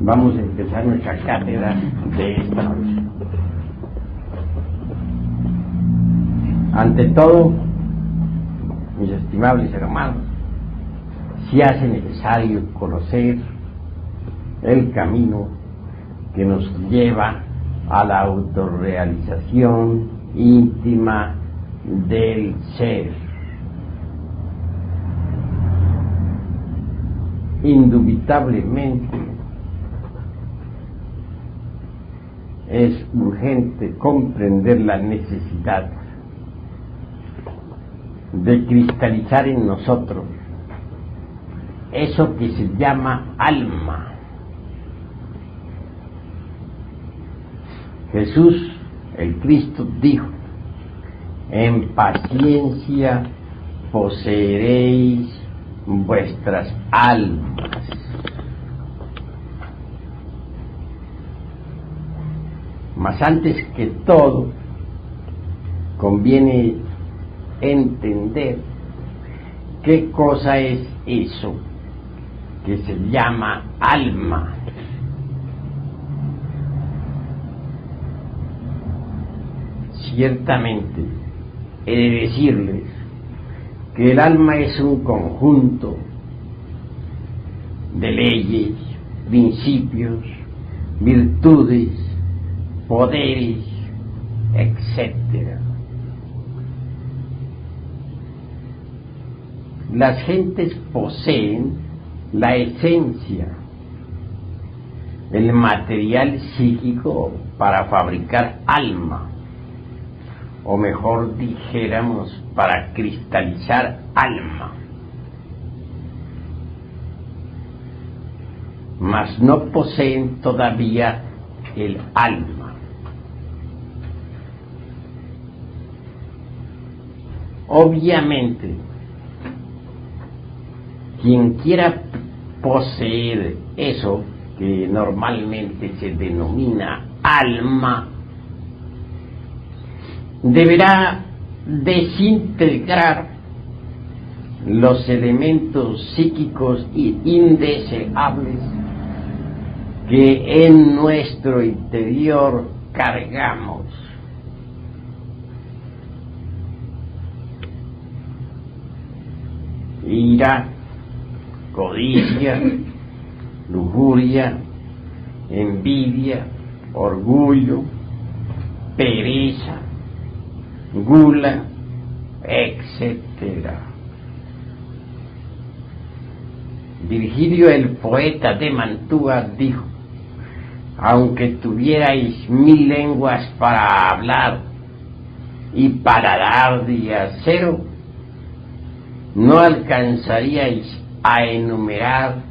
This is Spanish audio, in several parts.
Vamos a empezar nuestra cátedra de esta noche. Ante todo, mis estimables hermanos, se hace necesario conocer el camino que nos lleva a la autorrealización íntima del ser. Indubitablemente es urgente comprender la necesidad de cristalizar en nosotros eso que se llama alma. Jesús, el Cristo, dijo: en paciencia poseeréis vuestras almas. Mas antes que todo, conviene entender qué cosa es eso que se llama alma. Ciertamente, he de decirles que el alma es un conjunto de leyes, principios, virtudes, poderes, etc. Las gentes poseen la esencia, el material psíquico para fabricar alma, o mejor dijéramos, para cristalizar alma. Mas no poseen todavía el alma. Obviamente, quien quiera poseer eso que normalmente se denomina alma, deberá desintegrar los elementos psíquicos indeseables que en nuestro interior cargamos. Ira, codicia, lujuria, envidia, orgullo, pereza, gula, etc. Virgilio, el poeta de Mantua, dijo: aunque tuvierais 1000 lenguas para hablar y paladar de acero, no alcanzaríais a enumerar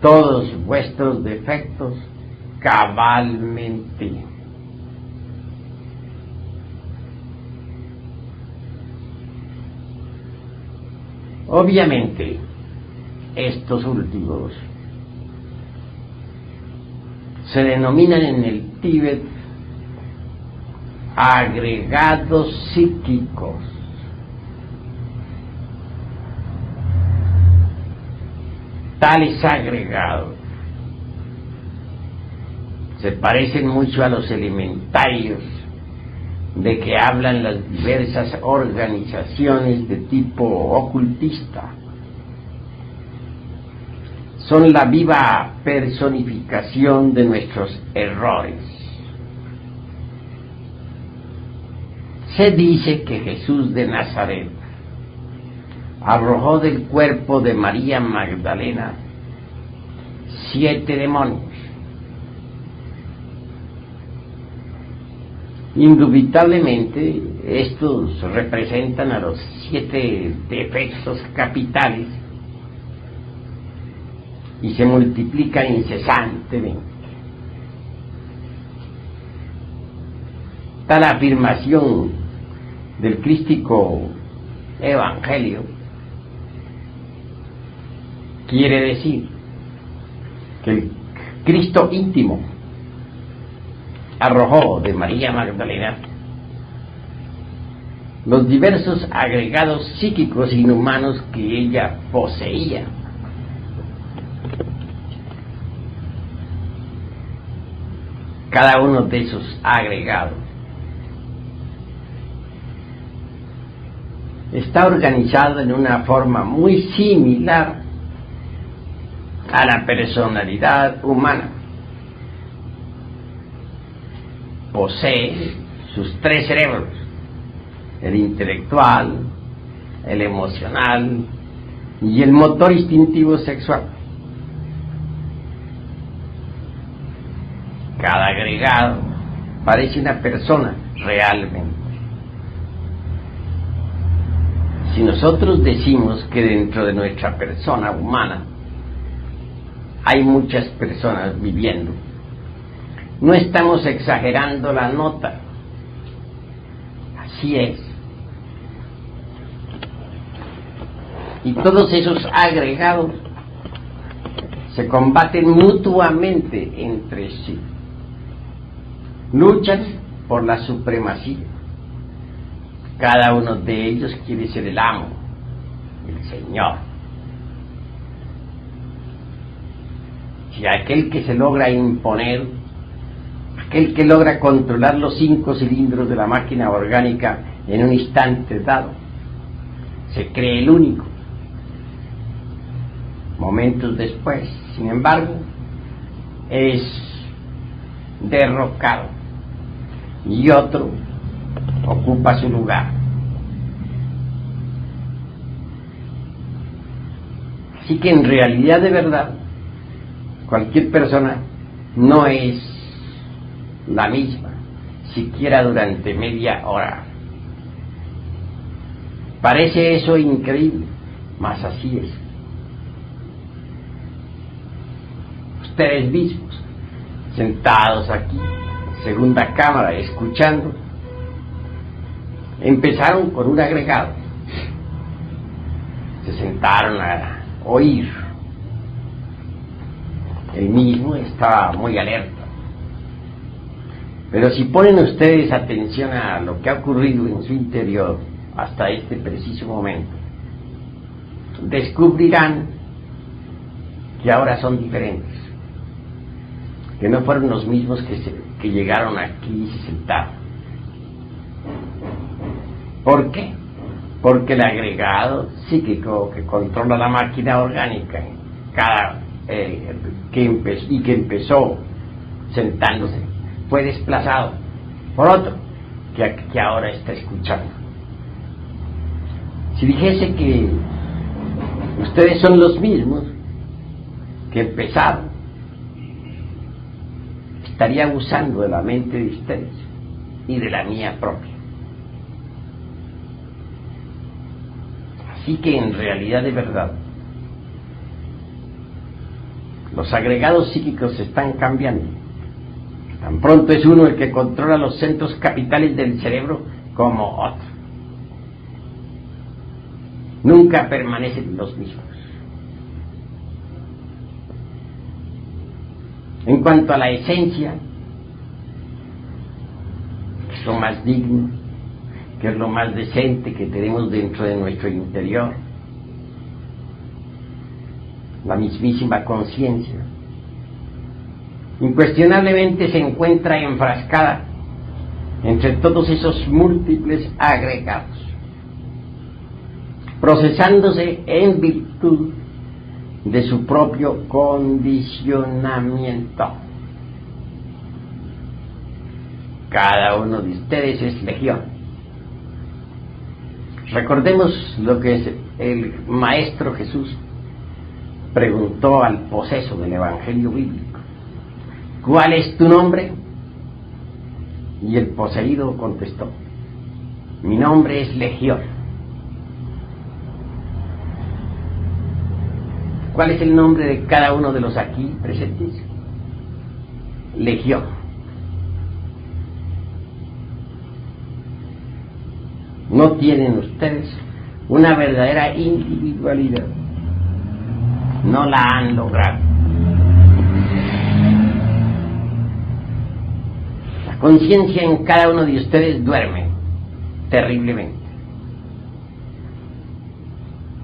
todos vuestros defectos cabalmente. Obviamente, estos últimos se denominan en el Tíbet agregados psíquicos. Tales agregados se parecen mucho a los elementarios de que hablan las diversas organizaciones de tipo ocultista. Son la viva personificación de nuestros errores. Se dice que Jesús de Nazaret arrojó del cuerpo de María Magdalena 7 demonios. Indubitablemente, estos representan a los 7 defectos capitales y se multiplican incesantemente. Tal afirmación del crístico evangelio quiere decir que el Cristo íntimo arrojó de María Magdalena los diversos agregados psíquicos inhumanos que ella poseía. cada uno de esos agregados está organizado en una forma muy similar a la personalidad humana. Posee sus tres cerebros: el intelectual, el emocional y el motor instintivo sexual. Cada agregado parece una persona realmente. Si nosotros decimos que dentro de nuestra persona humana hay muchas personas viviendo, no estamos exagerando la nota. Así es. Y todos esos agregados se combaten mutuamente entre sí. Luchan por la supremacía. Cada uno de ellos quiere ser el amo, el señor. Si aquel que se logra imponer, aquel que logra controlar los 5 cilindros de la máquina orgánica en un instante dado, se cree el único. Momentos después, sin embargo, es derrocado y otro ocupa su lugar. Así que en realidad, de verdad, cualquier persona no es la misma, siquiera durante media hora. Parece eso increíble, mas así es. Ustedes mismos, sentados aquí, segunda cámara, escuchando, empezaron con un agregado, se sentaron a oír. El mismo estaba muy alerta. Pero si ponen ustedes atención a lo que ha ocurrido en su interior hasta este preciso momento, descubrirán que ahora son diferentes, que no fueron los mismos que llegaron aquí y se sentaron. ¿Por qué? Porque el agregado psíquico que controla la máquina orgánica, que empezó sentándose, fue desplazado por otro que ahora está escuchando. Si dijese que ustedes son los mismos que empezaron, estaría abusando de la mente de ustedes y de la mía propia. Así que en realidad, de verdad, los agregados psíquicos se están cambiando. Tan pronto es uno el que controla los centros capitales del cerebro como otro. Nunca permanecen los mismos. En cuanto a la esencia, que es lo más digno, que es lo más decente que tenemos dentro de nuestro interior, la mismísima conciencia, incuestionablemente se encuentra enfrascada entre todos esos múltiples agregados, procesándose en virtud de su propio condicionamiento. Cada uno de ustedes es legión. Recordemos lo que el Maestro Jesús preguntó al poseso del Evangelio bíblico: ¿cuál es tu nombre? Y el poseído contestó: mi nombre es Legión. ¿Cuál es el nombre de cada uno de los aquí presentes? Legión. No tienen ustedes una verdadera individualidad. No la han logrado. La conciencia en cada uno de ustedes duerme terriblemente.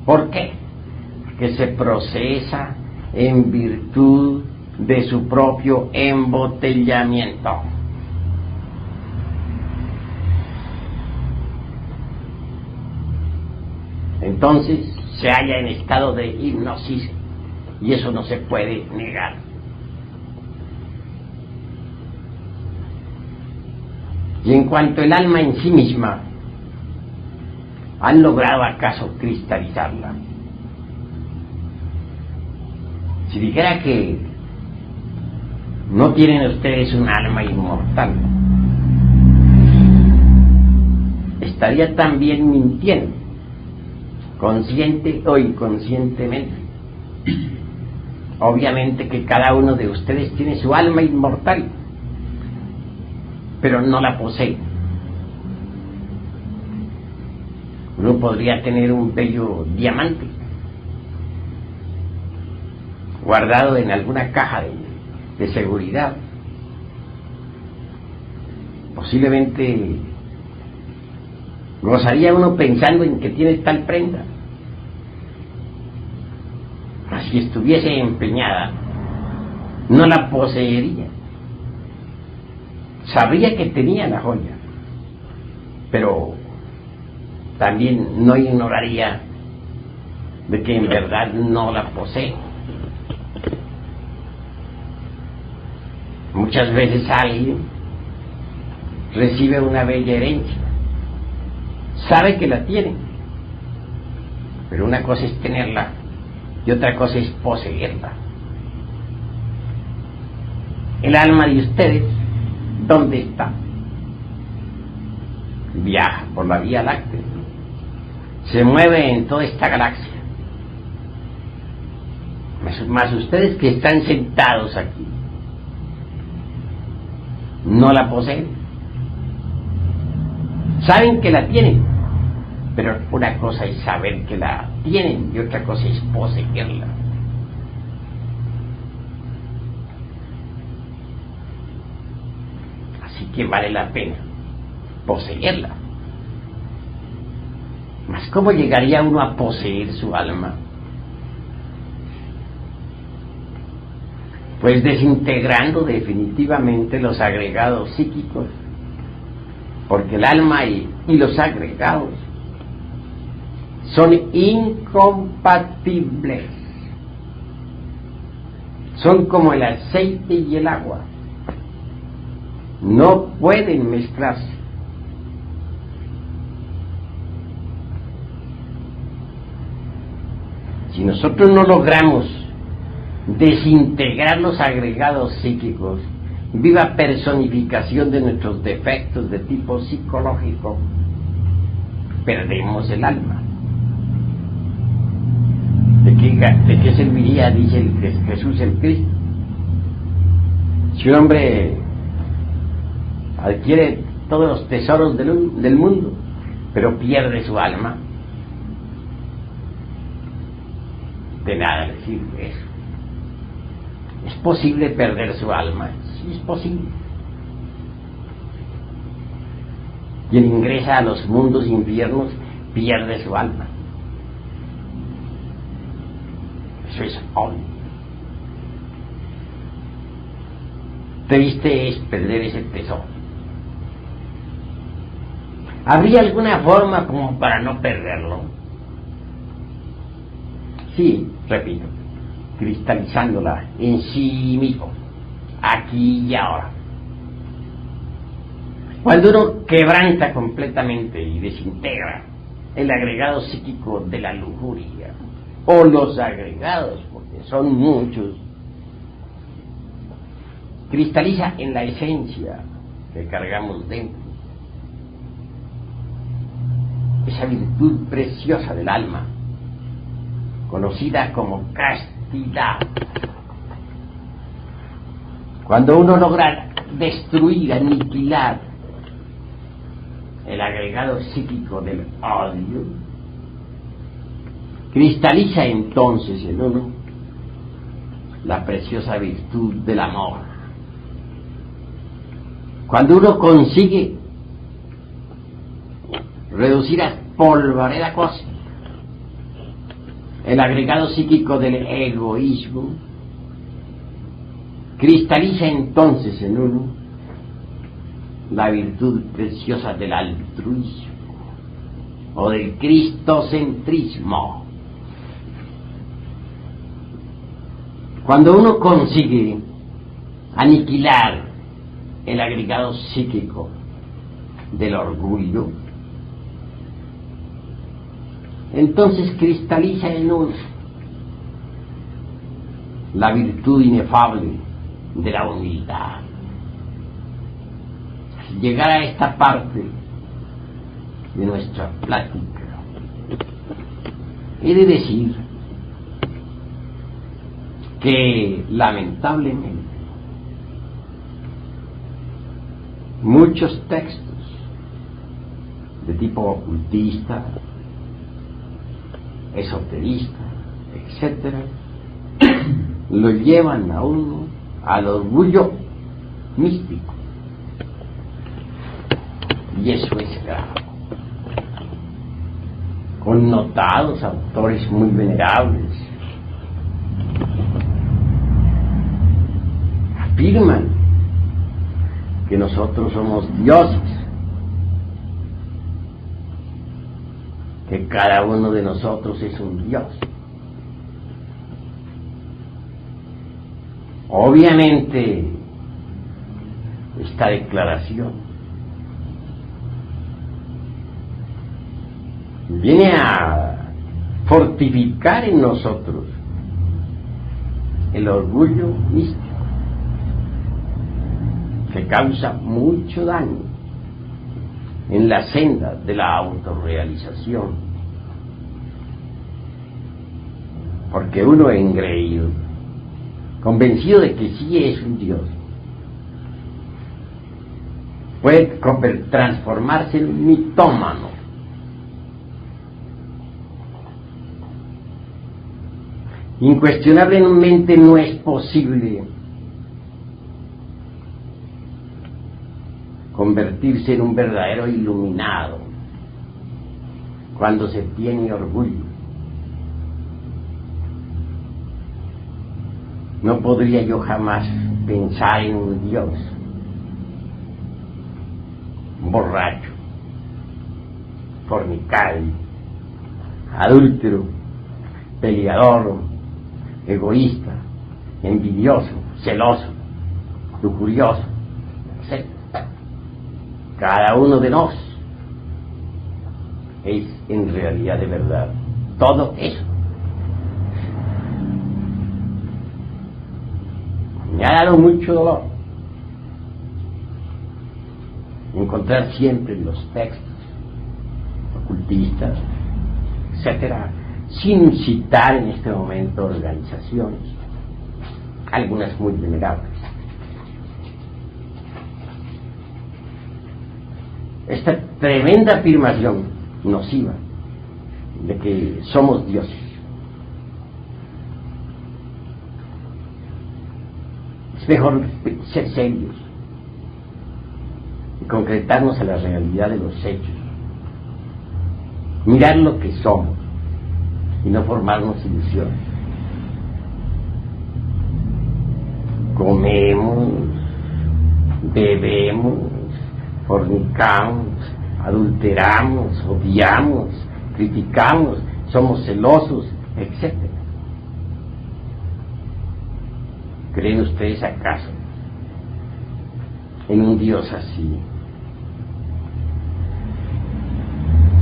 ¿Por qué? Porque se procesa en virtud de su propio embotellamiento. Entonces se halla en estado de hipnosis, y eso no se puede negar. Y en cuanto al alma en sí misma, ¿han logrado acaso cristalizarla? Si dijera que no tienen ustedes un alma inmortal, estaría también mintiendo, consciente o inconscientemente. Obviamente que cada uno de ustedes tiene su alma inmortal, pero no la posee. Uno podría tener un bello diamante guardado en alguna caja de seguridad. Posiblemente gozaría uno pensando en que tiene tal prenda. Si estuviese empeñada, no la poseería. Sabría que tenía la joya, pero también no ignoraría de que en verdad no la posee. Muchas veces alguien recibe una bella herencia, sabe que la tiene, pero una cosa es tenerla y otra cosa es poseerla. El alma de ustedes, ¿dónde está? Viaja por la Vía Láctea, se mueve en toda esta galaxia. Más ustedes que están sentados aquí, no la poseen. Saben que la tienen, pero una cosa es saber que la tienen y otra cosa es poseerla. Así que vale la pena poseerla. Mas ¿cómo llegaría uno a poseer su alma? Pues desintegrando definitivamente los agregados psíquicos, porque el alma y los agregados son incompatibles. Son como el aceite y el agua. No pueden mezclarse. Si nosotros no logramos desintegrar los agregados psíquicos, viva personificación de nuestros defectos de tipo psicológico, perdemos el alma. ¿De qué serviría, dice Jesús el Cristo? Si un hombre adquiere todos los tesoros del mundo, pero pierde su alma, de nada le sirve eso. ¿Es posible perder su alma? Sí, es posible. Quien ingresa a los mundos infiernos pierde su alma. Eso es obvio. Triste es perder ese tesoro. ¿Habría alguna forma como para no perderlo? Sí, repito, cristalizándola en sí mismo, aquí y ahora. Cuando uno quebranta completamente y desintegra el agregado psíquico de la lujuria, o los agregados, porque son muchos, cristaliza en la esencia que cargamos dentro, esa virtud preciosa del alma, conocida como castidad. Cuando uno logra destruir, aniquilar el agregado psíquico del odio, cristaliza entonces en uno la preciosa virtud del amor. Cuando uno consigue reducir a polvareda cósmica el agregado psíquico del egoísmo, cristaliza entonces en uno la virtud preciosa del altruismo o del cristocentrismo. Cuando uno consigue aniquilar el agregado psíquico del orgullo, entonces cristaliza en uno la virtud inefable de la humildad. Llegar a esta parte de nuestra plática, he de decir que lamentablemente muchos textos de tipo ocultista, esoterista, etcétera, lo llevan a uno al orgullo místico, y eso es grave. Connotados autores muy venerables afirman que nosotros somos dioses, que cada uno de nosotros es un dios. Obviamente, esta declaración viene a fortificar en nosotros el orgullo místico, que causa mucho daño en la senda de la autorrealización, porque uno engreído, convencido de que sí es un Dios, puede transformarse en un mitómano. Incuestionablemente no es posible convertirse en un verdadero iluminado cuando se tiene orgullo. No podría yo jamás pensar en un Dios borracho, fornicario, adúltero, peleador, egoísta, envidioso, celoso, lujurioso, etc. Cada uno de nos es en realidad de verdad todo eso. Me ha dado mucho dolor encontrar siempre en los textos ocultistas, etcétera, sin citar en este momento organizaciones, algunas muy venerables, esta tremenda afirmación nociva de que somos dioses. Es mejor ser serios y concretarnos a la realidad de los hechos, mirar lo que somos y no formarnos ilusiones. Comemos, bebemos, fornicamos, adulteramos, odiamos, criticamos, somos celosos, etc. ¿Creen ustedes acaso en un Dios así?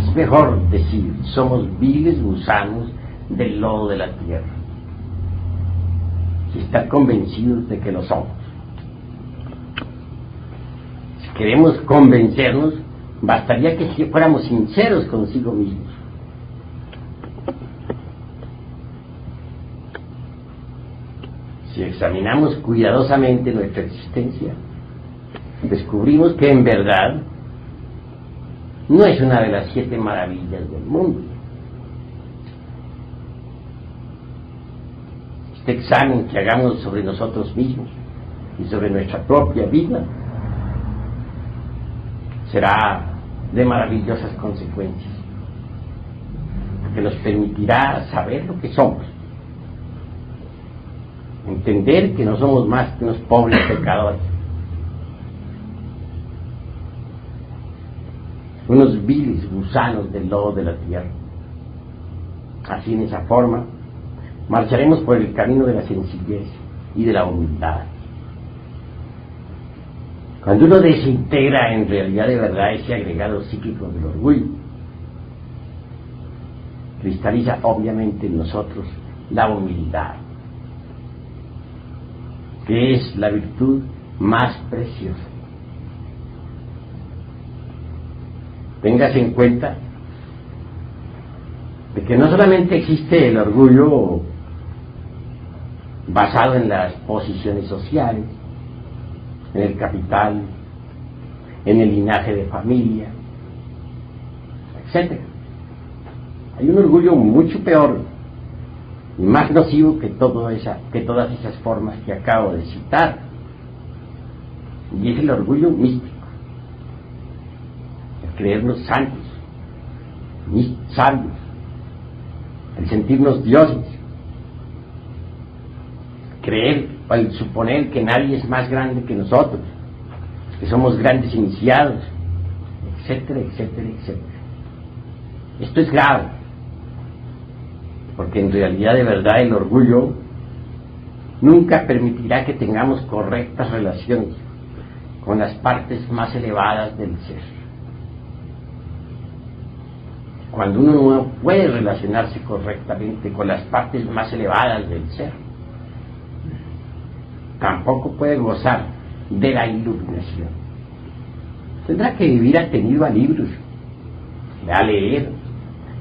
Es mejor decir, somos viles gusanos del lodo de la tierra, y estar convencidos de que lo somos. Si queremos convencernos, bastaría que fuéramos sinceros consigo mismos. Si examinamos cuidadosamente nuestra existencia, descubrimos que en verdad no es una de las 7 maravillas del mundo. Este examen que hagamos sobre nosotros mismos y sobre nuestra propia vida será de maravillosas consecuencias, porque nos permitirá saber lo que somos entender que no somos más que unos pobres pecadores, unos viles gusanos del lodo de la tierra. Así, en esa forma, marcharemos por el camino de la sencillez y de la humildad. Cuando uno desintegra en realidad de verdad ese agregado psíquico del orgullo, cristaliza obviamente en nosotros la humildad, que es la virtud más preciosa. Téngase en cuenta de que no solamente existe el orgullo basado en las posiciones sociales, en el capital, en el linaje de familia, etc. Hay un orgullo mucho peor y más nocivo que todas esas formas que acabo de citar, y es el orgullo místico, el creernos santos, sabios, el sentirnos dioses, creer o el suponer que nadie es más grande que nosotros, que somos grandes iniciados, etcétera, etcétera, etcétera. Esto es grave, porque en realidad de verdad el orgullo nunca permitirá que tengamos correctas relaciones con las partes más elevadas del ser. Cuando uno no puede relacionarse correctamente con las partes más elevadas del ser, tampoco puede gozar de la iluminación. Tendrá que vivir atenido a libros, a leer,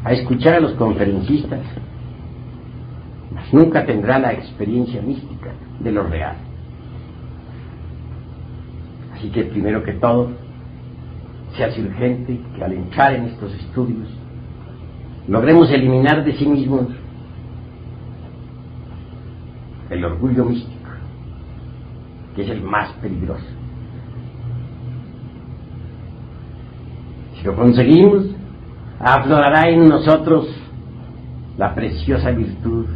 a escuchar a los conferencistas, mas nunca tendrá la experiencia mística de lo real. Así que primero que todo, se hace urgente que al entrar en estos estudios logremos eliminar de sí mismos el orgullo místico, que es el más peligroso. Si lo conseguimos, aflorará en nosotros la preciosa virtud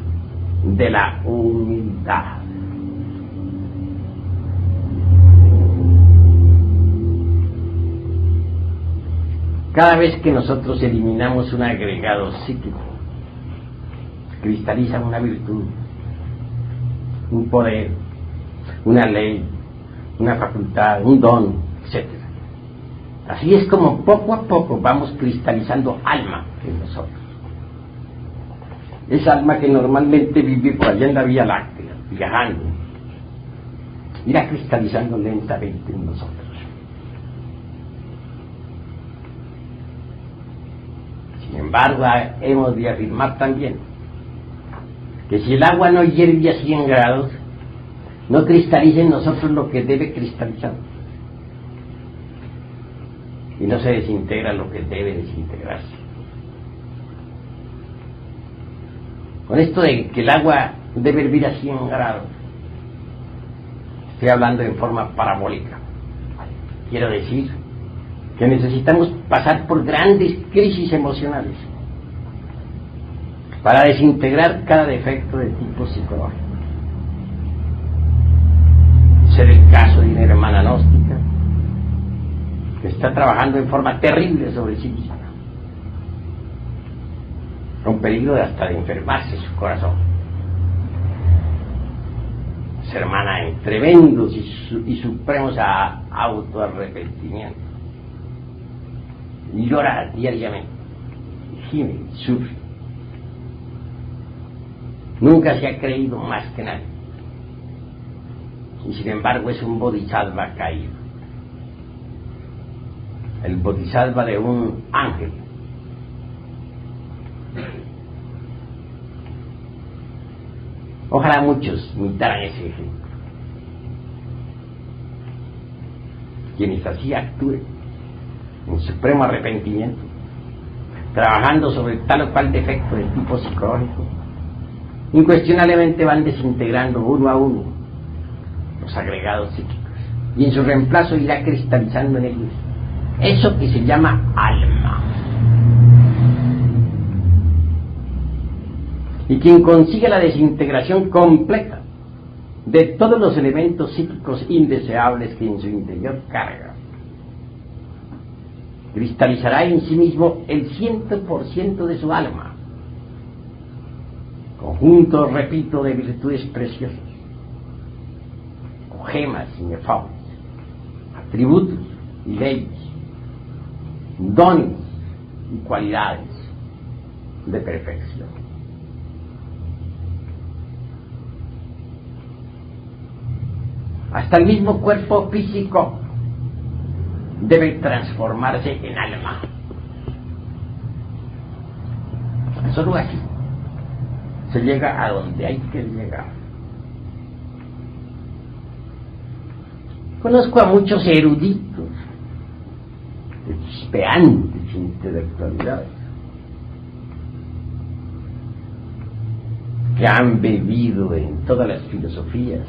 de la humildad. Cada vez que nosotros eliminamos un agregado psíquico, cristaliza una virtud, un poder, una ley, una facultad, un don, etc. Así es como poco a poco vamos cristalizando alma en nosotros. Esa alma que normalmente vive por allá en la Vía Láctea, viajando, irá cristalizando lentamente en nosotros. Sin embargo, hemos de afirmar también que si el agua no hierve a 100 grados, no cristaliza en nosotros lo que debe cristalizar, y no se desintegra lo que debe desintegrarse. Con esto de que el agua debe hervir a 100 grados, estoy hablando en forma parabólica. Quiero decir que necesitamos pasar por grandes crisis emocionales para desintegrar cada defecto de tipo psicológico. Ser el caso de una hermana gnóstica que está trabajando en forma terrible sobre sí misma, con peligro hasta de enfermarse su corazón. Es hermana en tremendos y supremos autoarrepentimientos, y llora diariamente, gime, sufre. Nunca se ha creído más que nadie, y sin embargo es un bodhisattva caído, el bodhisattva de un ángel. Ojalá muchos imitaran ese ejemplo, quienes así actúen en supremo arrepentimiento, trabajando sobre tal o cual defecto de tipo psicológico, incuestionablemente van desintegrando uno a uno los agregados psíquicos, y en su reemplazo irá cristalizando en ellos eso que se llama alma. Y quien consigue la desintegración completa de todos los elementos psíquicos indeseables que en su interior carga. Cristalizará en sí mismo el 100% de su alma, conjunto, repito, de virtudes preciosas, o gemas inefables, atributos y leyes, dones y cualidades de perfección. Hasta el mismo cuerpo físico debe transformarse en alma. Solo así se llega a donde hay que llegar. Conozco a muchos eruditos, chispeantes intelectualidades, que han bebido en todas las filosofías,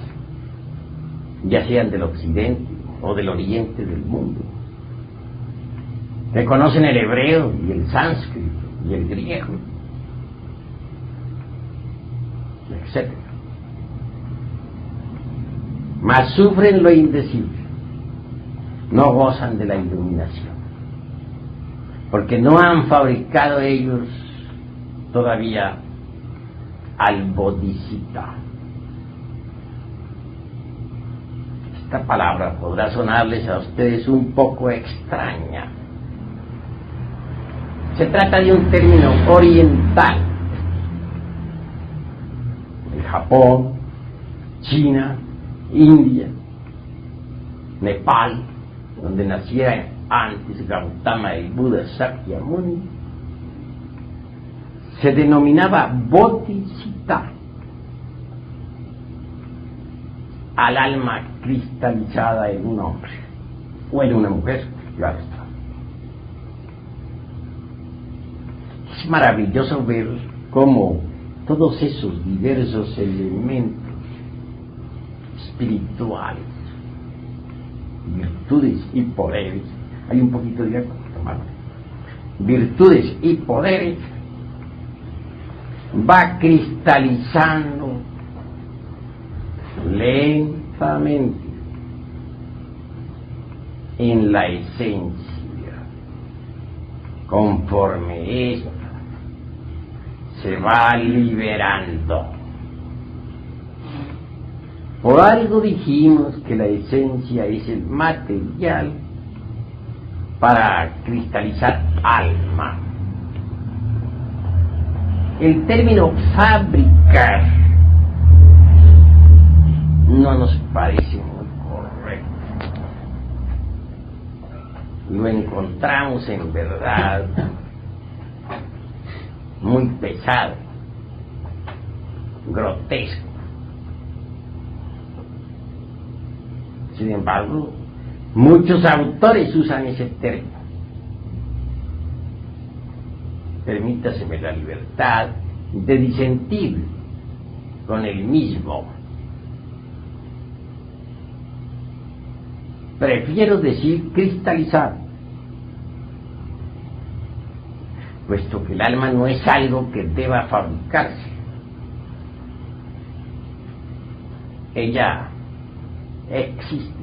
ya sean del occidente o del oriente del mundo, que conocen el hebreo y el sánscrito y el griego, etc. Mas sufren lo indecible, no gozan de la iluminación, porque no han fabricado ellos todavía al Bodhisattva. Esta palabra podrá sonarles a ustedes un poco extraña. Se trata de un término oriental, de Japón, China, India, Nepal, donde naciera antes Gautama y Buda Sakyamuni. Se denominaba Bodhisattva al alma cristalizada en un hombre o en una mujer, claro está. Es maravilloso ver cómo todos esos diversos elementos espirituales, virtudes y poderes, hay un poquito de agua, tomarlo, virtudes y poderes, va cristalizando lentamente en la esencia, conforme esta se va liberando. Por algo dijimos que la esencia es el material para cristalizar alma. El término fabricar no nos parece muy correcto. Lo encontramos en verdad muy pesado, grotesco. Sin embargo, muchos autores usan ese término. Permítaseme la libertad de disentir con el mismo. Prefiero decir cristalizar, puesto que el alma no es algo que deba fabricarse. Ella existe.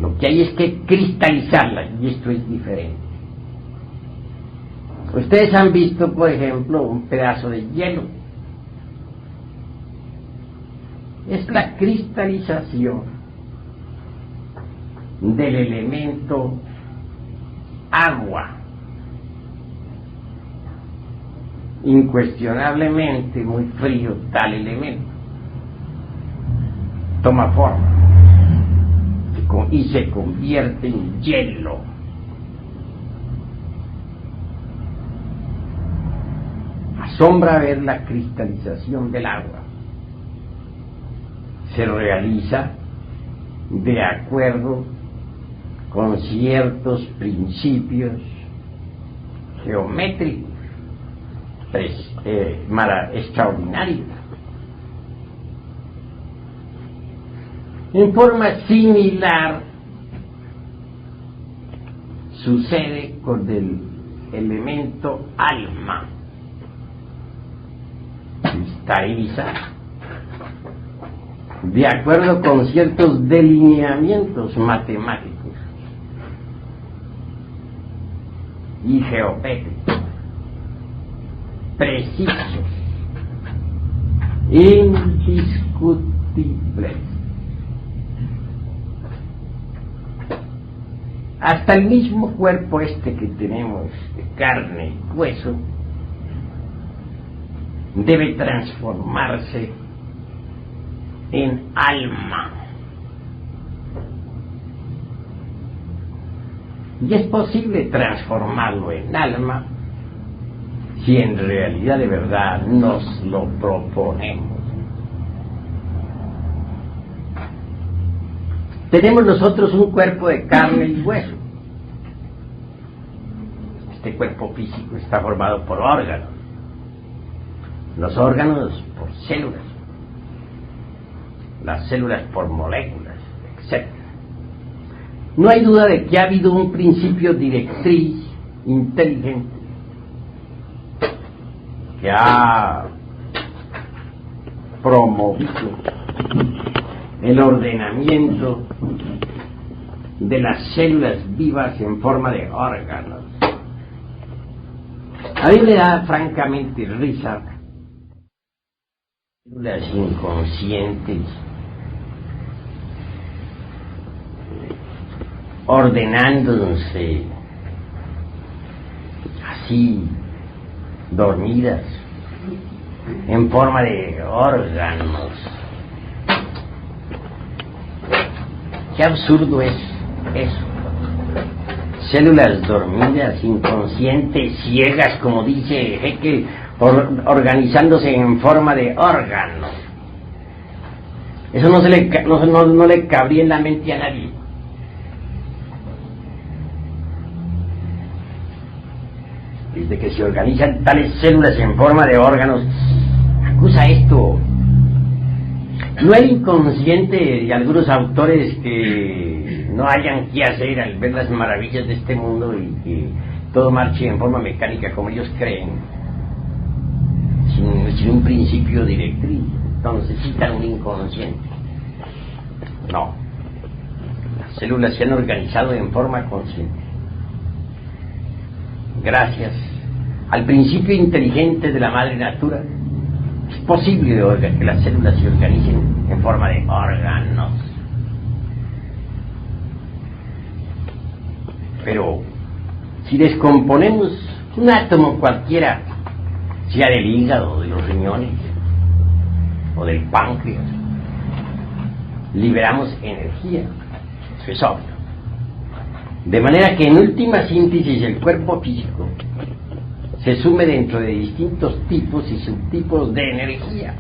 Lo que hay es que cristalizarla, y esto es diferente. Ustedes han visto, por ejemplo, un pedazo de hielo. Es la cristalización del elemento agua. Incuestionablemente muy frío tal elemento. Toma forma y se convierte en hielo. Asombra ver la cristalización del agua. Se realiza de acuerdo con ciertos principios geométricos extraordinarios. En forma similar sucede con el elemento alma. Cristaliza de acuerdo con ciertos delineamientos matemáticos y geométricos precisos, indiscutibles. Hasta el mismo cuerpo este que tenemos de carne y hueso debe transformarse en alma. Y es posible transformarlo en alma si en realidad de verdad nos lo proponemos. Tenemos nosotros un cuerpo de carne y hueso. Este cuerpo físico está formado por órganos. Los órganos por células. Las células por moléculas, etc. No hay duda de que ha habido un principio directriz inteligente que ha promovido el ordenamiento de las células vivas en forma de órganos. A mí me da francamente risa células inconscientes ordenándose así, dormidas, en forma de órganos. Qué absurdo es eso. Células dormidas, inconscientes, ciegas, como dice Haeckel, organizándose en forma de órganos. Eso no le cabría en la mente a nadie. Desde que se organizan tales células en forma de órganos, acusa esto. No hay inconsciente de algunos autores que no hayan qué hacer al ver las maravillas de este mundo y que todo marche en forma mecánica como ellos creen, sin un principio directriz. Entonces necesitan un inconsciente. No. Las células se han organizado en forma consciente. Gracias al principio inteligente de la madre natura, es posible que las células se organicen en forma de órganos. Pero si descomponemos un átomo cualquiera, sea del hígado, de los riñones o del páncreas, liberamos energía. Eso es obvio. De manera que en última síntesis el cuerpo físico se sume dentro de distintos tipos y subtipos de energía.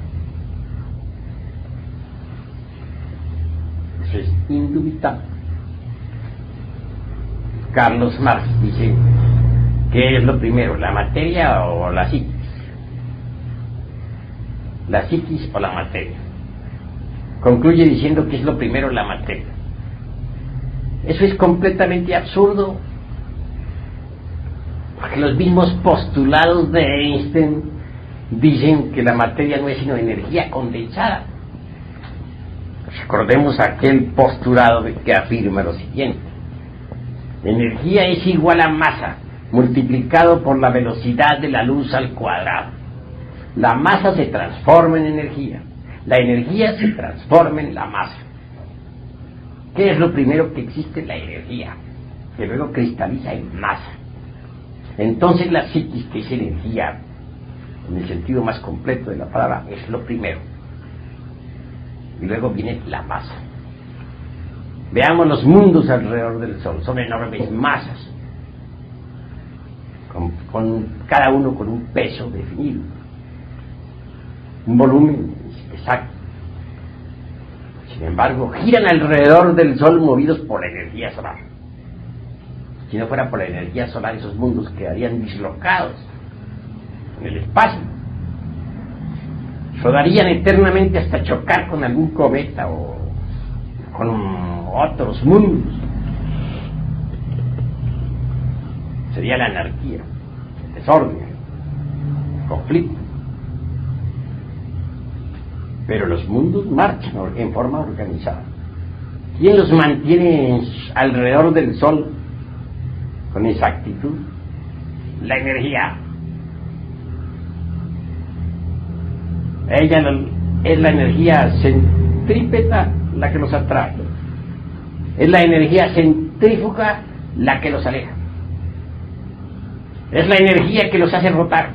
Eso es indubitable. Carlos Marx dice, ¿qué es lo primero, la materia o la psiquis? La psiquis o la materia. Concluye diciendo que es lo primero, la materia. Eso es completamente absurdo, porque los mismos postulados de Einstein dicen que la materia no es sino energía condensada. Recordemos aquel postulado que afirma lo siguiente: energía es igual a masa multiplicado por la velocidad de la luz al cuadrado. La masa se transforma en energía, la energía se transforma en la masa. ¿Qué es lo primero que existe? La energía, que luego cristaliza en masa. Entonces la psiquis, que es energía en el sentido más completo de la palabra, es lo primero. Y luego viene la masa. Veamos los mundos alrededor del Sol, son enormes masas, con cada uno con un peso definido, un volumen exacto. Sin embargo, giran alrededor del Sol movidos por la energía solar. Si no fuera por la energía solar, esos mundos quedarían dislocados en el espacio. Rodarían eternamente hasta chocar con algún cometa o con otros mundos. Sería la anarquía, el desorden, el conflicto. pero los mundos marchan en forma organizada. ¿Quién los mantiene alrededor del Sol con exactitud? La energía. Ella es la energía centrípeta la que los atrae. Es la energía centrífuga la que los aleja. Es la energía que los hace rotar.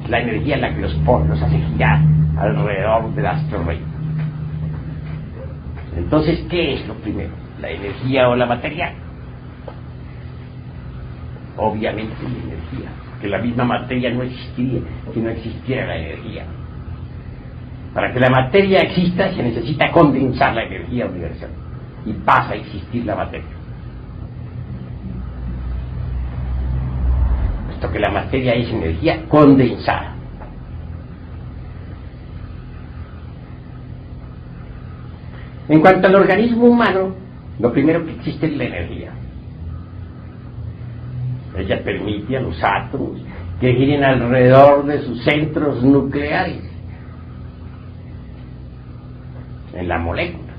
Es la energía la que los pone, los hace girar alrededor del astro rey. Entonces, ¿qué es lo primero? ¿La energía o la materia? Obviamente la energía, porque la misma materia no existiría si no existiera la energía. Para que la materia exista se necesita condensar la energía universal y pasa a existir la materia. Puesto que la materia es energía condensada. En cuanto al organismo humano, lo primero que existe es la energía. Ella permite a los átomos que giren alrededor de sus centros nucleares en la molécula.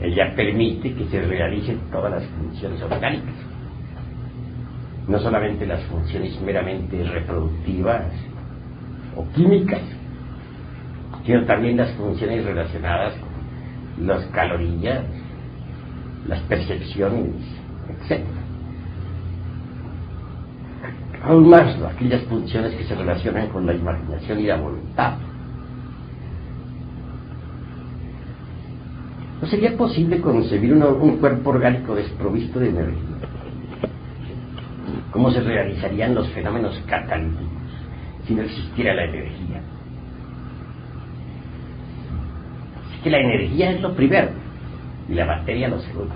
Ella permite que se realicen todas las funciones orgánicas, no solamente las funciones meramente reproductivas o químicas, sino también las funciones relacionadas con las calorías, las percepciones, etc. Aún más aquellas funciones que se relacionan con la imaginación y la voluntad. ¿No sería posible concebir un cuerpo orgánico desprovisto de energía? ¿Cómo se realizarían los fenómenos catalíticos si no existiera la energía? Así que la energía es lo primero y la materia lo segundo.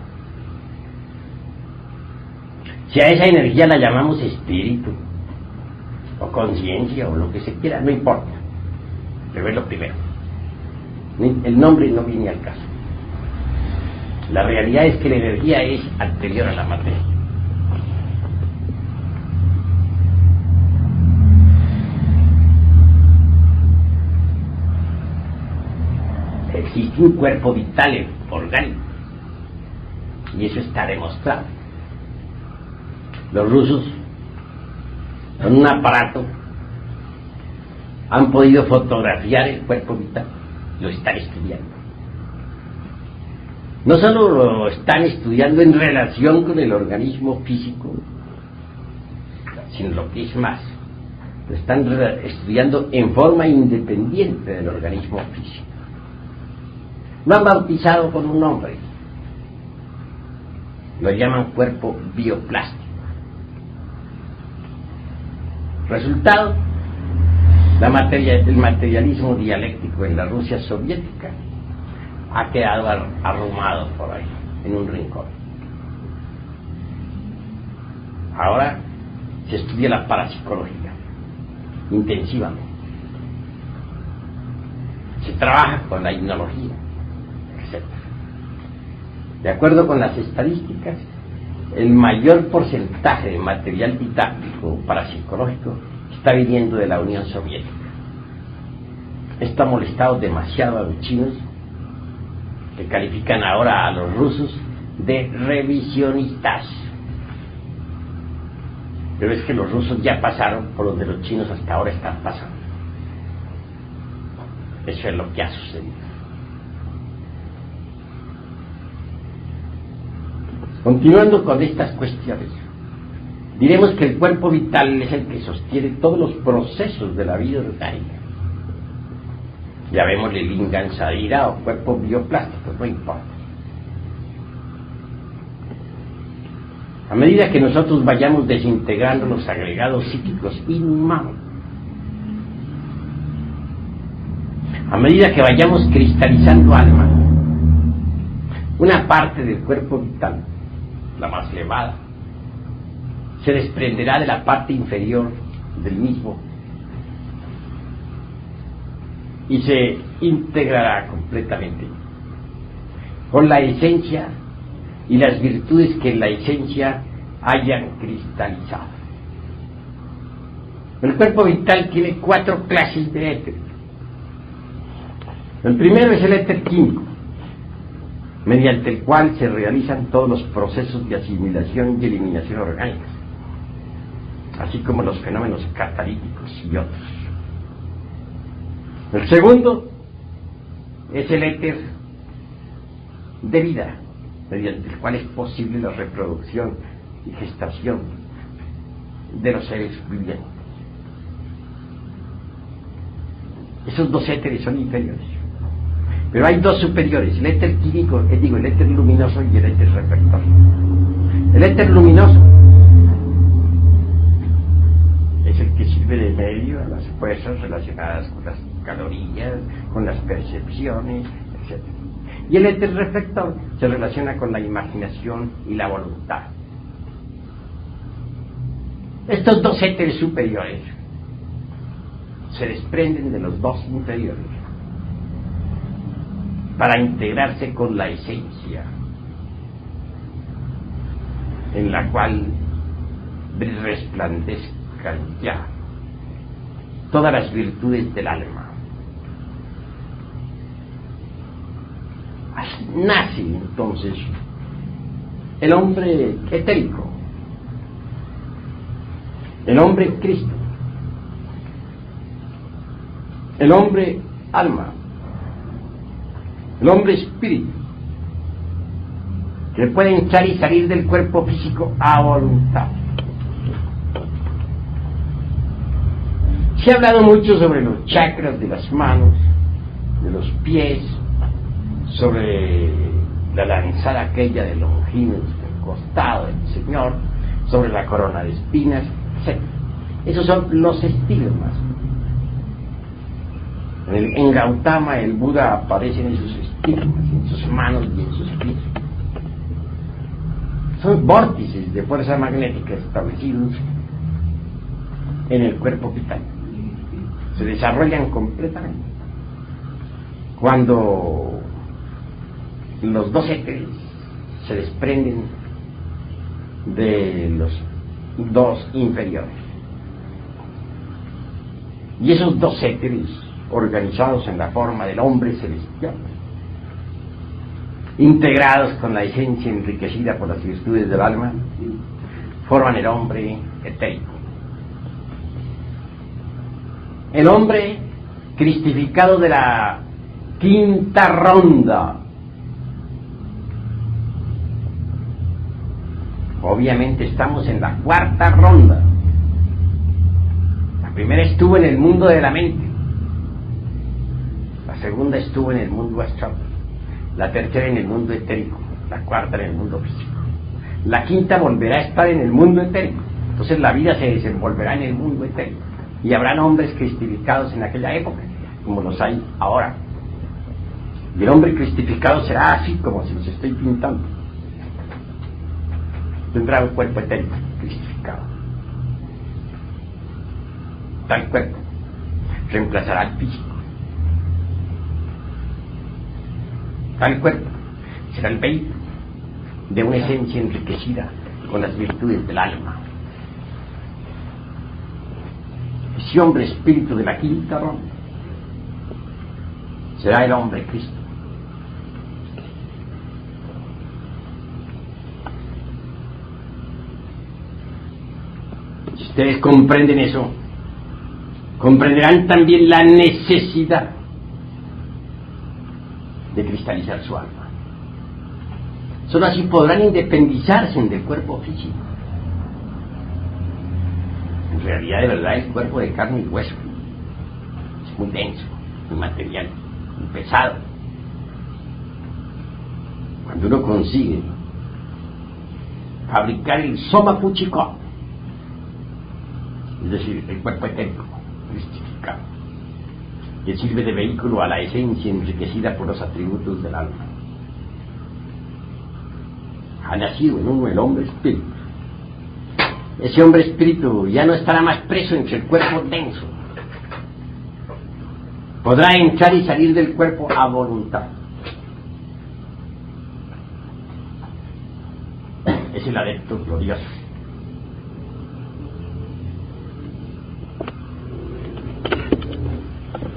Si a esa energía la llamamos espíritu o conciencia o lo que se quiera, no importa, pero es lo primero. El nombre no viene al caso. La realidad es que la energía es anterior a la materia. Existe un cuerpo vital orgánico y eso está demostrado. Los rusos, con un aparato, han podido fotografiar el cuerpo vital, lo están estudiando. No solo lo están estudiando en relación con el organismo físico, sino lo que es más, lo están estudiando en forma independiente del organismo físico. Lo han bautizado con un nombre, lo llaman cuerpo bioplástico. Resultado, el materialismo dialéctico en la Rusia soviética ha quedado arrumado por ahí, en un rincón. Ahora se estudia la parapsicología intensivamente. Se trabaja con la hipnología, etc. De acuerdo con las estadísticas, el mayor porcentaje de material didáctico parapsicológico está viniendo de la Unión Soviética. Esto ha molestado demasiado a los chinos, que califican ahora a los rusos de revisionistas. Pero es que los rusos ya pasaron por donde los chinos hasta ahora están pasando. Eso es lo que ha sucedido. Continuando con estas cuestiones, diremos que el cuerpo vital es el que sostiene todos los procesos de la vida orgánica. Llamémosle lingam sarira o cuerpo bioplástico, no importa. A medida que nosotros vayamos desintegrando los agregados psíquicos inhumanos, a medida que vayamos cristalizando alma, una parte del cuerpo vital, la más elevada, se desprenderá de la parte inferior del mismo y se integrará completamente con la esencia y las virtudes que en la esencia hayan cristalizado. El cuerpo vital tiene 4 clases de éter. El primero es el éter químico, mediante el cual se realizan todos los procesos de asimilación y eliminación orgánicas, así como los fenómenos catalíticos y otros. El segundo es el éter de vida, mediante el cual es posible la reproducción y gestación de los seres vivientes. Esos 2 éteres son inferiores, pero hay 2 superiores, el éter químico, el éter luminoso y el éter reflector. El éter luminoso es el que sirve de medio a las fuerzas relacionadas con las calorías, con las percepciones, etc. Y el éter reflector se relaciona con la imaginación y la voluntad. Estos 2 éteres superiores se desprenden de los 2 inferiores para integrarse con la esencia, en la cual resplandezcan ya todas las virtudes del alma. Así nace entonces el hombre etérico, el hombre Cristo, el hombre alma, el hombre espíritu, que puede entrar y salir del cuerpo físico a voluntad. Se ha hablado mucho sobre los chakras de las manos, de los pies, sobre la lanzada aquella de Longinos del costado del Señor, sobre la corona de espinas, etc. Esos son los estigmas. En Gautama el Buda aparece en esos estigmas, en sus manos y en sus pies. Son vórtices de fuerza magnética establecidos en el cuerpo vital. Se desarrollan completamente cuando los 2 éteres se desprenden de los 2 inferiores. Y esos 2 éteres, organizados en la forma del hombre celestial, integrados con la esencia enriquecida por las virtudes del alma, forman el hombre etérico. El hombre cristificado de la 5ª ronda. Obviamente estamos en la 4ª ronda. La primera estuvo en el mundo de la mente, la segunda estuvo en el mundo astral, la tercera en el mundo etérico, la 4ª en el mundo físico, la 5ª volverá a estar en el mundo etérico. Entonces la vida se desenvolverá en el mundo etérico y habrán hombres cristificados en aquella época como los hay ahora, y el hombre cristificado será así como se los estoy pintando. Tendrá un cuerpo etérico cristificado. Tal cuerpo reemplazará al físico. Tal cuerpo será el vehículo de una esencia enriquecida con las virtudes del alma. Ese hombre espíritu de la 5ª ronda será el hombre Cristo. Si ustedes comprenden eso, comprenderán también la necesidad de cristalizar su alma. Solo así podrán independizarse del cuerpo físico. En realidad, de verdad, el cuerpo de carne y hueso es muy denso, muy material, muy pesado. Cuando uno consigue fabricar el Soma Puchikó, es decir, el cuerpo etérico cristificado, que sirve de vehículo a la esencia enriquecida por los atributos del alma, ha nacido en uno el hombre espíritu. Ese hombre espíritu ya no estará más preso entre el cuerpo denso, podrá entrar y salir del cuerpo a voluntad. Es el adepto glorioso.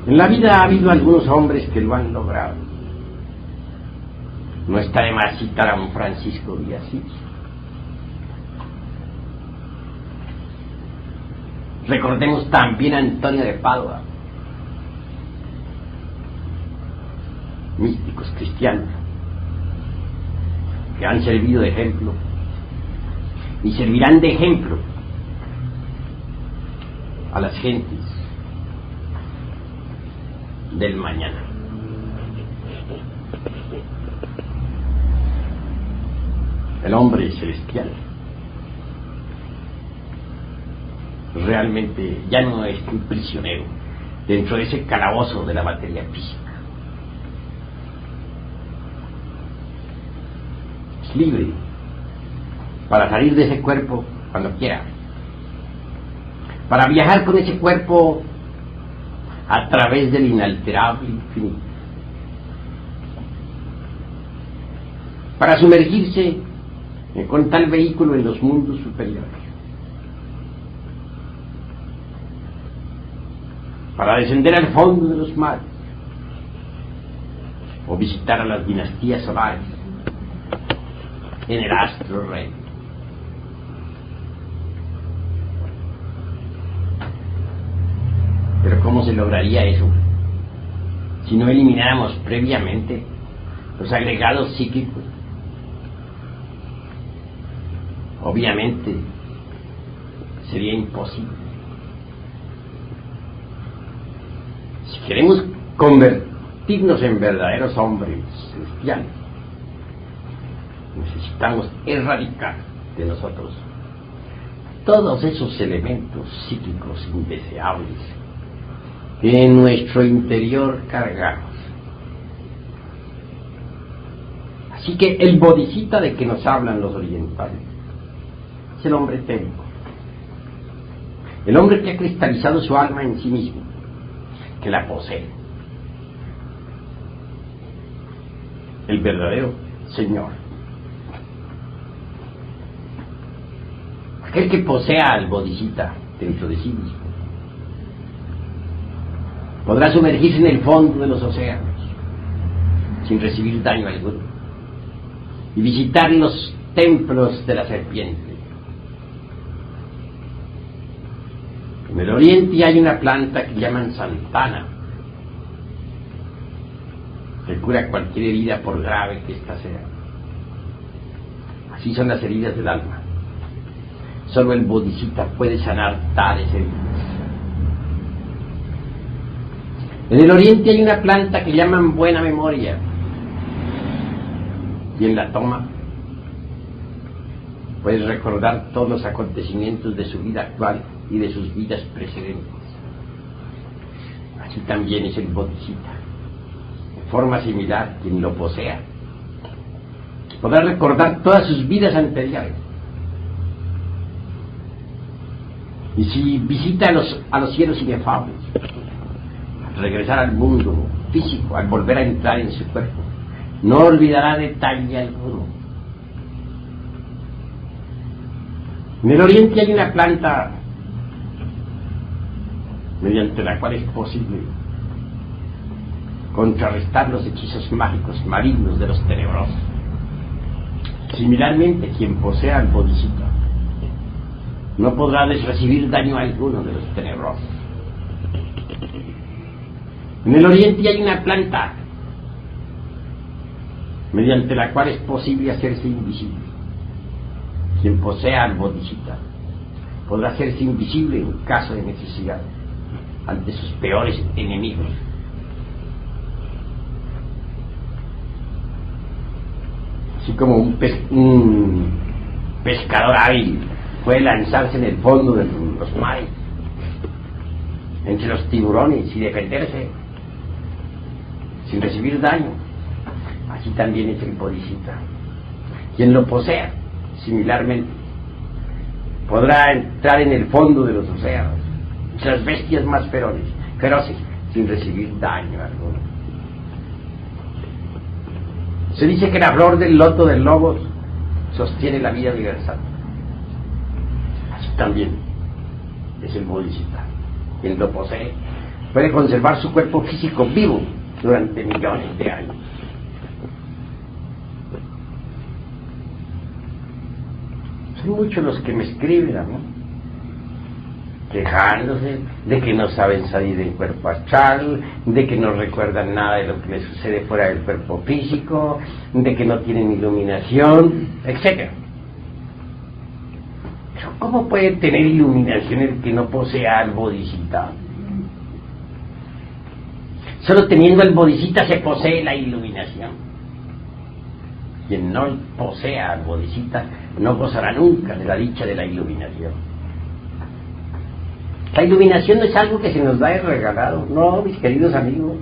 En la vida ha habido algunos hombres que lo han logrado. No está de más citar a un Francisco de Asís. Recordemos también a Antonio de Padua, místicos cristianos que han servido de ejemplo y servirán de ejemplo a las gentes del mañana. El hombre celestial realmente ya no es un prisionero dentro de ese calabozo de la materia física. Es libre para salir de ese cuerpo cuando quiera, para viajar con ese cuerpo a través del inalterable infinito, para sumergirse con tal vehículo en los mundos superiores, para descender al fondo de los mares o visitar a las dinastías solares en el astro rey. Pero ¿cómo se lograría eso si no elimináramos previamente los agregados psíquicos? Obviamente sería imposible. Si queremos convertirnos en verdaderos hombres celestiales, necesitamos erradicar de nosotros todos esos elementos psíquicos indeseables que en nuestro interior cargamos. Así que el bodhisattva de que nos hablan los orientales es el hombre técnico, el hombre que ha cristalizado su alma en sí mismo, que la posee, el verdadero Señor, aquel que posea al bodhisattva dentro de sí mismo. Podrá sumergirse en el fondo de los océanos sin recibir daño alguno y visitar los templos de la serpiente. En el oriente hay una planta que llaman santana, que cura cualquier herida por grave que ésta sea. Así son las heridas del alma. Solo el bodhisattva puede sanar tales heridas. En el oriente hay una planta que llaman buena memoria, quien la toma puede recordar todos los acontecimientos de su vida actual y de sus vidas precedentes. Así también es el bodhisattva. De forma similar, quien lo posea podrá recordar todas sus vidas anteriores. Y si visita a los cielos inefables, al regresar al mundo físico, al volver a entrar en su cuerpo, no olvidará detalle alguno. En el oriente hay una planta mediante la cual es posible contrarrestar los hechizos mágicos malignos de los tenebrosos. Similarmente, quien posea al bodhisattva no podrá recibir daño alguno de los tenebrosos. En el oriente hay una planta mediante la cual es posible hacerse invisible. Quien posea al bodhisattva podrá hacerse invisible en caso de necesidad ante sus peores enemigos. Así como un pescador hábil puede lanzarse en el fondo de los mares, entre los tiburones, y defenderse sin recibir daño, así también es el bodhisattva. Quien lo posea, similarmente, podrá entrar en el fondo de los océanos, entre las bestias más feroces, sin recibir daño alguno. Se dice que la flor del loto del logos sostiene la vida universal. Así también es el bodhisattva. Quien lo posee puede conservar su cuerpo físico vivo durante millones de años. Son muchos los que me escriben a mí, quejándose de que no saben salir del cuerpo astral, de que no recuerdan nada de lo que les sucede fuera del cuerpo físico, de que no tienen iluminación, etc. Pero ¿cómo puede tener iluminación el que no posea al Bodhisattva? Solo teniendo el Bodhisattva se posee la iluminación. Quien no posea al Bodhisattva no gozará nunca de la dicha de la iluminación. La iluminación no es algo que se nos da de regalado, no, mis queridos amigos.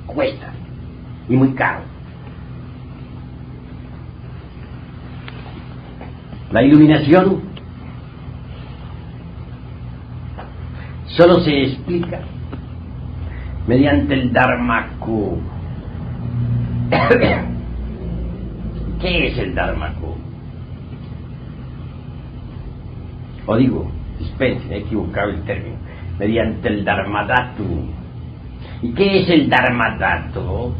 Cuesta, y muy caro. La iluminación solo se explica mediante el Dharmakku. ¿Qué es el Dharmakku? O digo, dispensen, he equivocado el término, mediante el Dharmadhatu. ¿Y qué es el Dharmadhatu?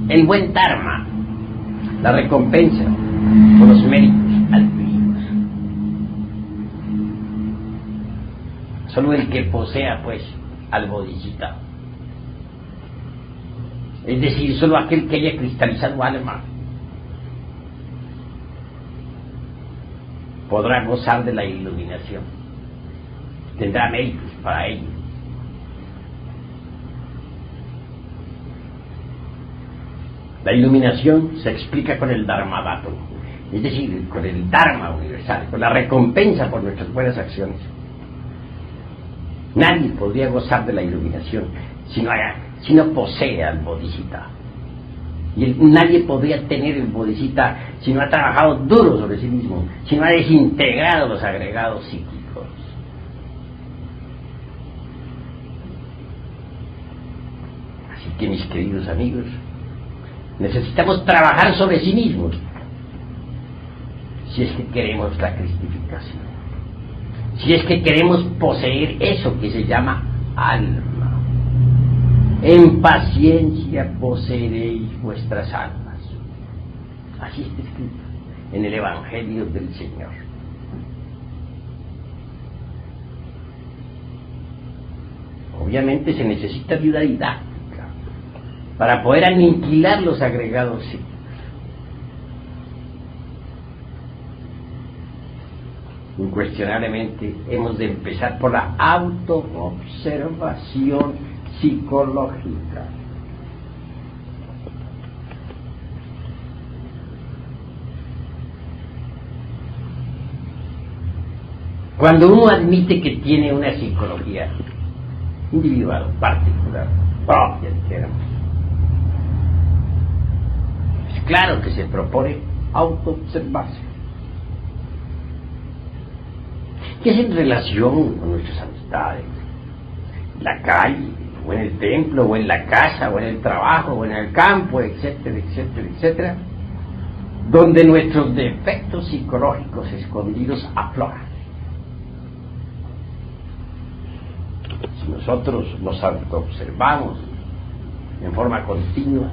El buen Dharma, la recompensa por los méritos adquiridos. Solo el que posea, pues, al Bodhisattva, es decir, solo aquel que haya cristalizado alma, podrá gozar de la iluminación, tendrá méritos para ello. La iluminación se explica con el Dharmadhatu, es decir, con el Dharma universal, con la recompensa por nuestras buenas acciones. Nadie podría gozar de la iluminación si no posee al Bodhisattva. Y nadie podría tener el Bodhisattva si no ha trabajado duro sobre sí mismo, si no ha desintegrado los agregados psíquicos. Así que, mis queridos amigos, necesitamos trabajar sobre sí mismos si es que queremos la cristificación, si es que queremos poseer eso que se llama alma. En paciencia poseeréis vuestras almas. Así está escrito en el Evangelio del Señor. Obviamente se necesita ayuda didáctica para poder aniquilar los agregados psíquicos. Incuestionablemente hemos de empezar por la autoobservación psicológica. Cuando uno admite que tiene una psicología individual, particular, propia, dijéramos, es claro que se propone autoobservarse. ¿Qué es en relación con nuestras amistades? La calle, o en el templo, o en la casa, o en el trabajo, o en el campo, etcétera, etcétera, etcétera, donde nuestros defectos psicológicos escondidos afloran. Si nosotros nos autoobservamos en forma continua,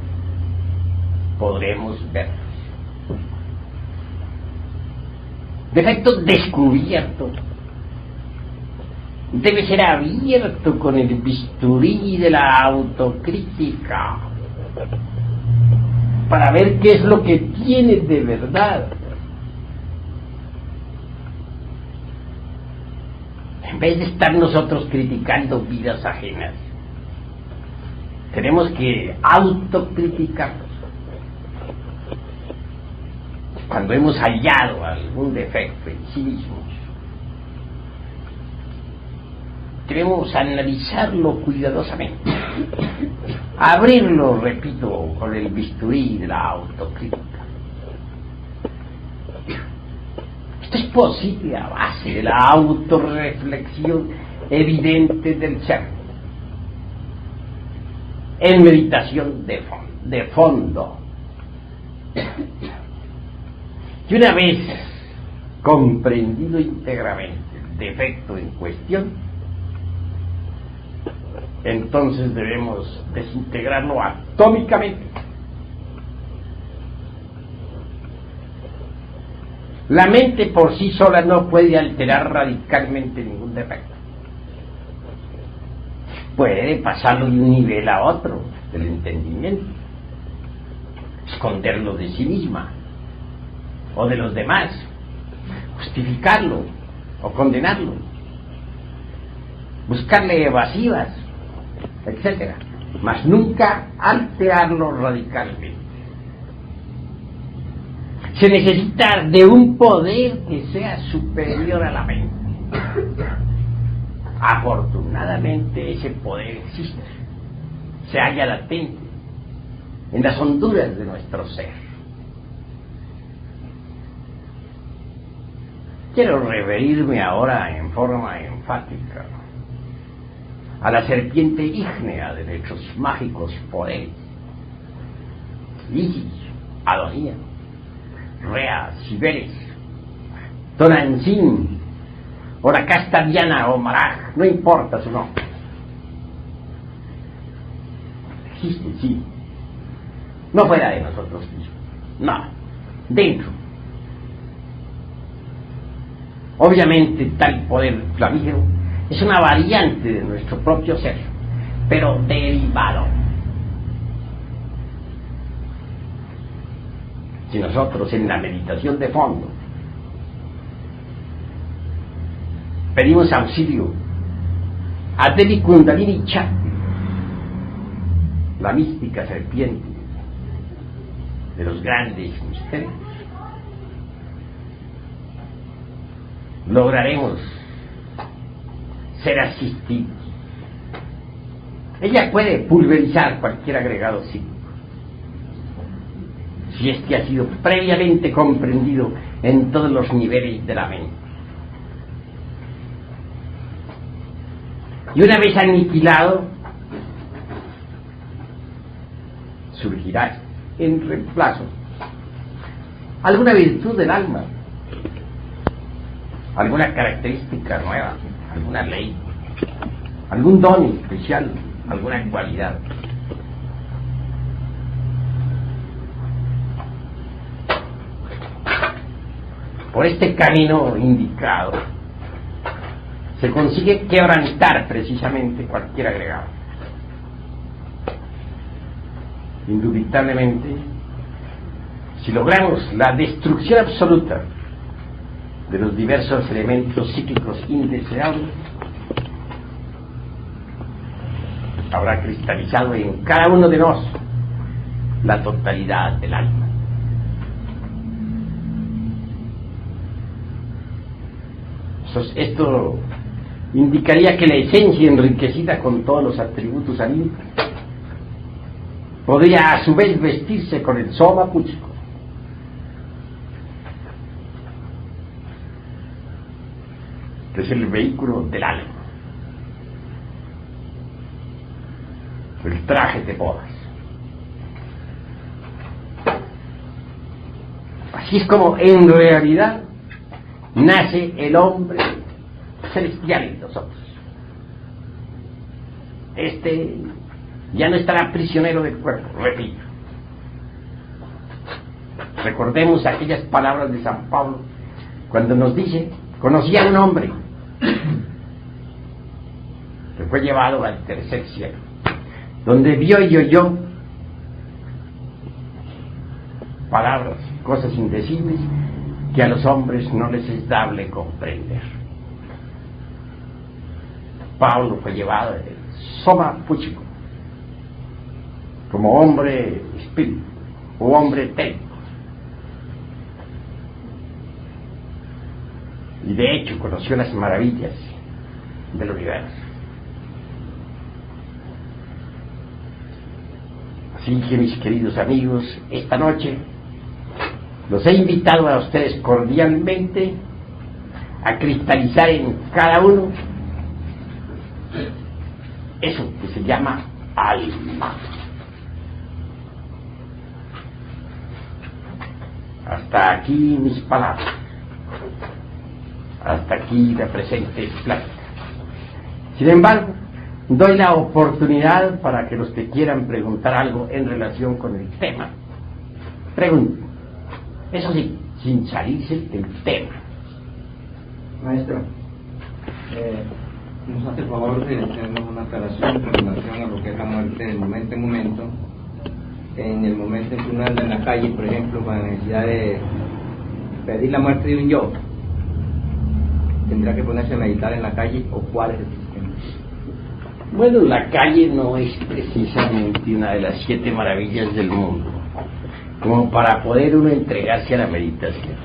podremos verlos. Defecto descubierto debe ser abierto con el bisturí de la autocrítica para ver qué es lo que tiene de verdad. En vez de estar nosotros criticando vidas ajenas, tenemos que autocriticarnos. Cuando hemos hallado algún defecto en sí mismos, debemos analizarlo cuidadosamente, abrirlo, repito, con el bisturí de la autocrítica. Esto es posible a base de la autorreflexión evidente del ser, en meditación de fondo. Y una vez comprendido íntegramente el defecto en cuestión, entonces debemos desintegrarlo atómicamente. La mente por sí sola no puede alterar radicalmente ningún defecto. Puede pasarlo de un nivel a otro del entendimiento, esconderlo de sí misma o de los demás, justificarlo o condenarlo, buscarle evasivas, etcétera, mas nunca alterarlo radicalmente. Se necesita de un poder que sea superior a la mente. Afortunadamente ese poder existe, se halla latente en las honduras de nuestro ser. Quiero referirme ahora en forma enfática a la serpiente ígnea de nuestros mágicos poderes: Isis, Adonía, Rea, Cibeles, Tonantzin, o la casta Diana o Maraj, no importa su nombre. Existe, sí, no fuera de nosotros mismos, no, dentro. Obviamente tal poder flamígero es una variante de nuestro propio ser, pero derivado. Si nosotros en la meditación de fondo pedimos auxilio a Devi Kundalini Chakti, la mística serpiente de los grandes misterios, lograremos ser asistidos. Ella puede pulverizar cualquier agregado psíquico, si este ha sido previamente comprendido en todos los niveles de la mente. Y una vez aniquilado, surgirá en reemplazo alguna virtud del alma, alguna característica nueva, alguna ley, algún don especial, alguna cualidad. Por este camino indicado se consigue quebrantar precisamente cualquier agregado. Indubitablemente, si logramos la destrucción absoluta de los diversos elementos psíquicos indeseables, habrá cristalizado en cada uno de nosotros la totalidad del alma. Esto indicaría que la esencia enriquecida con todos los atributos anímicos podría a su vez vestirse con el soma púchico, que es el vehículo del alma, el traje de bodas. Así es como en realidad nace el hombre celestial en nosotros. Este ya no estará prisionero del cuerpo, repito. Recordemos aquellas palabras de San Pablo cuando nos dice: conocí a un hombre que fue llevado al tercer cielo, donde vio y oyó palabras, cosas indecibles que a los hombres no les es dable comprender. Pablo fue llevado del soma púchico como hombre espíritu o hombre técnico, y de hecho conoció las maravillas del universo. Así que, mis queridos amigos, esta noche los he invitado a ustedes cordialmente a cristalizar en cada uno eso que se llama alma. Hasta aquí mis palabras. Hasta aquí la presente plática. Sin embargo, doy la oportunidad para que los que quieran preguntar algo en relación con el tema, pregunten. Eso sí, sin salirse del tema. Maestro, nos hace el favor de hacernos una aclaración con relación a lo que es la muerte de momento en momento. En el momento en que uno anda en la calle, por ejemplo, con la necesidad de pedir la muerte de un yo, ¿tendrá que ponerse a meditar en la calle o cuál es el sistema? Bueno, la calle no es precisamente una de las 7 maravillas del mundo, como para poder uno entregarse a la meditación.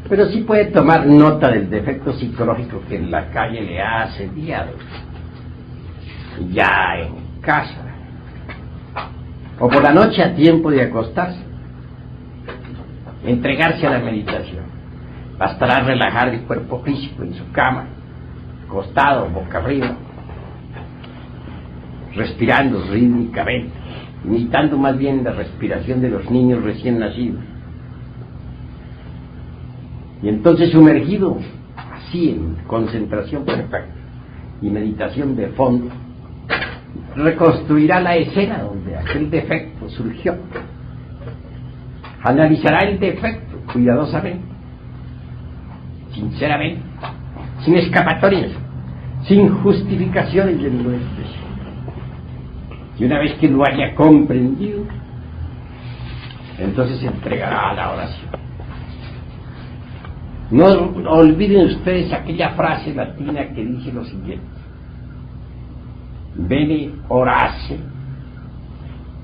Pero sí puede tomar nota del defecto psicológico que en la calle le ha asediado, ya en casa, o por la noche a tiempo de acostarse, entregarse a la meditación. Bastará relajar el cuerpo físico en su cama, acostado, boca arriba, respirando rítmicamente, imitando más bien la respiración de los niños recién nacidos. Y entonces, sumergido así en concentración perfecta y meditación de fondo, reconstruirá la escena donde aquel defecto surgió. Analizará el defecto cuidadosamente, sinceramente, sin escapatorias, sin justificaciones de ninguna especie. Y una vez que lo haya comprendido, entonces se entregará a la oración. No olviden ustedes aquella frase latina que dice lo siguiente: bene orace,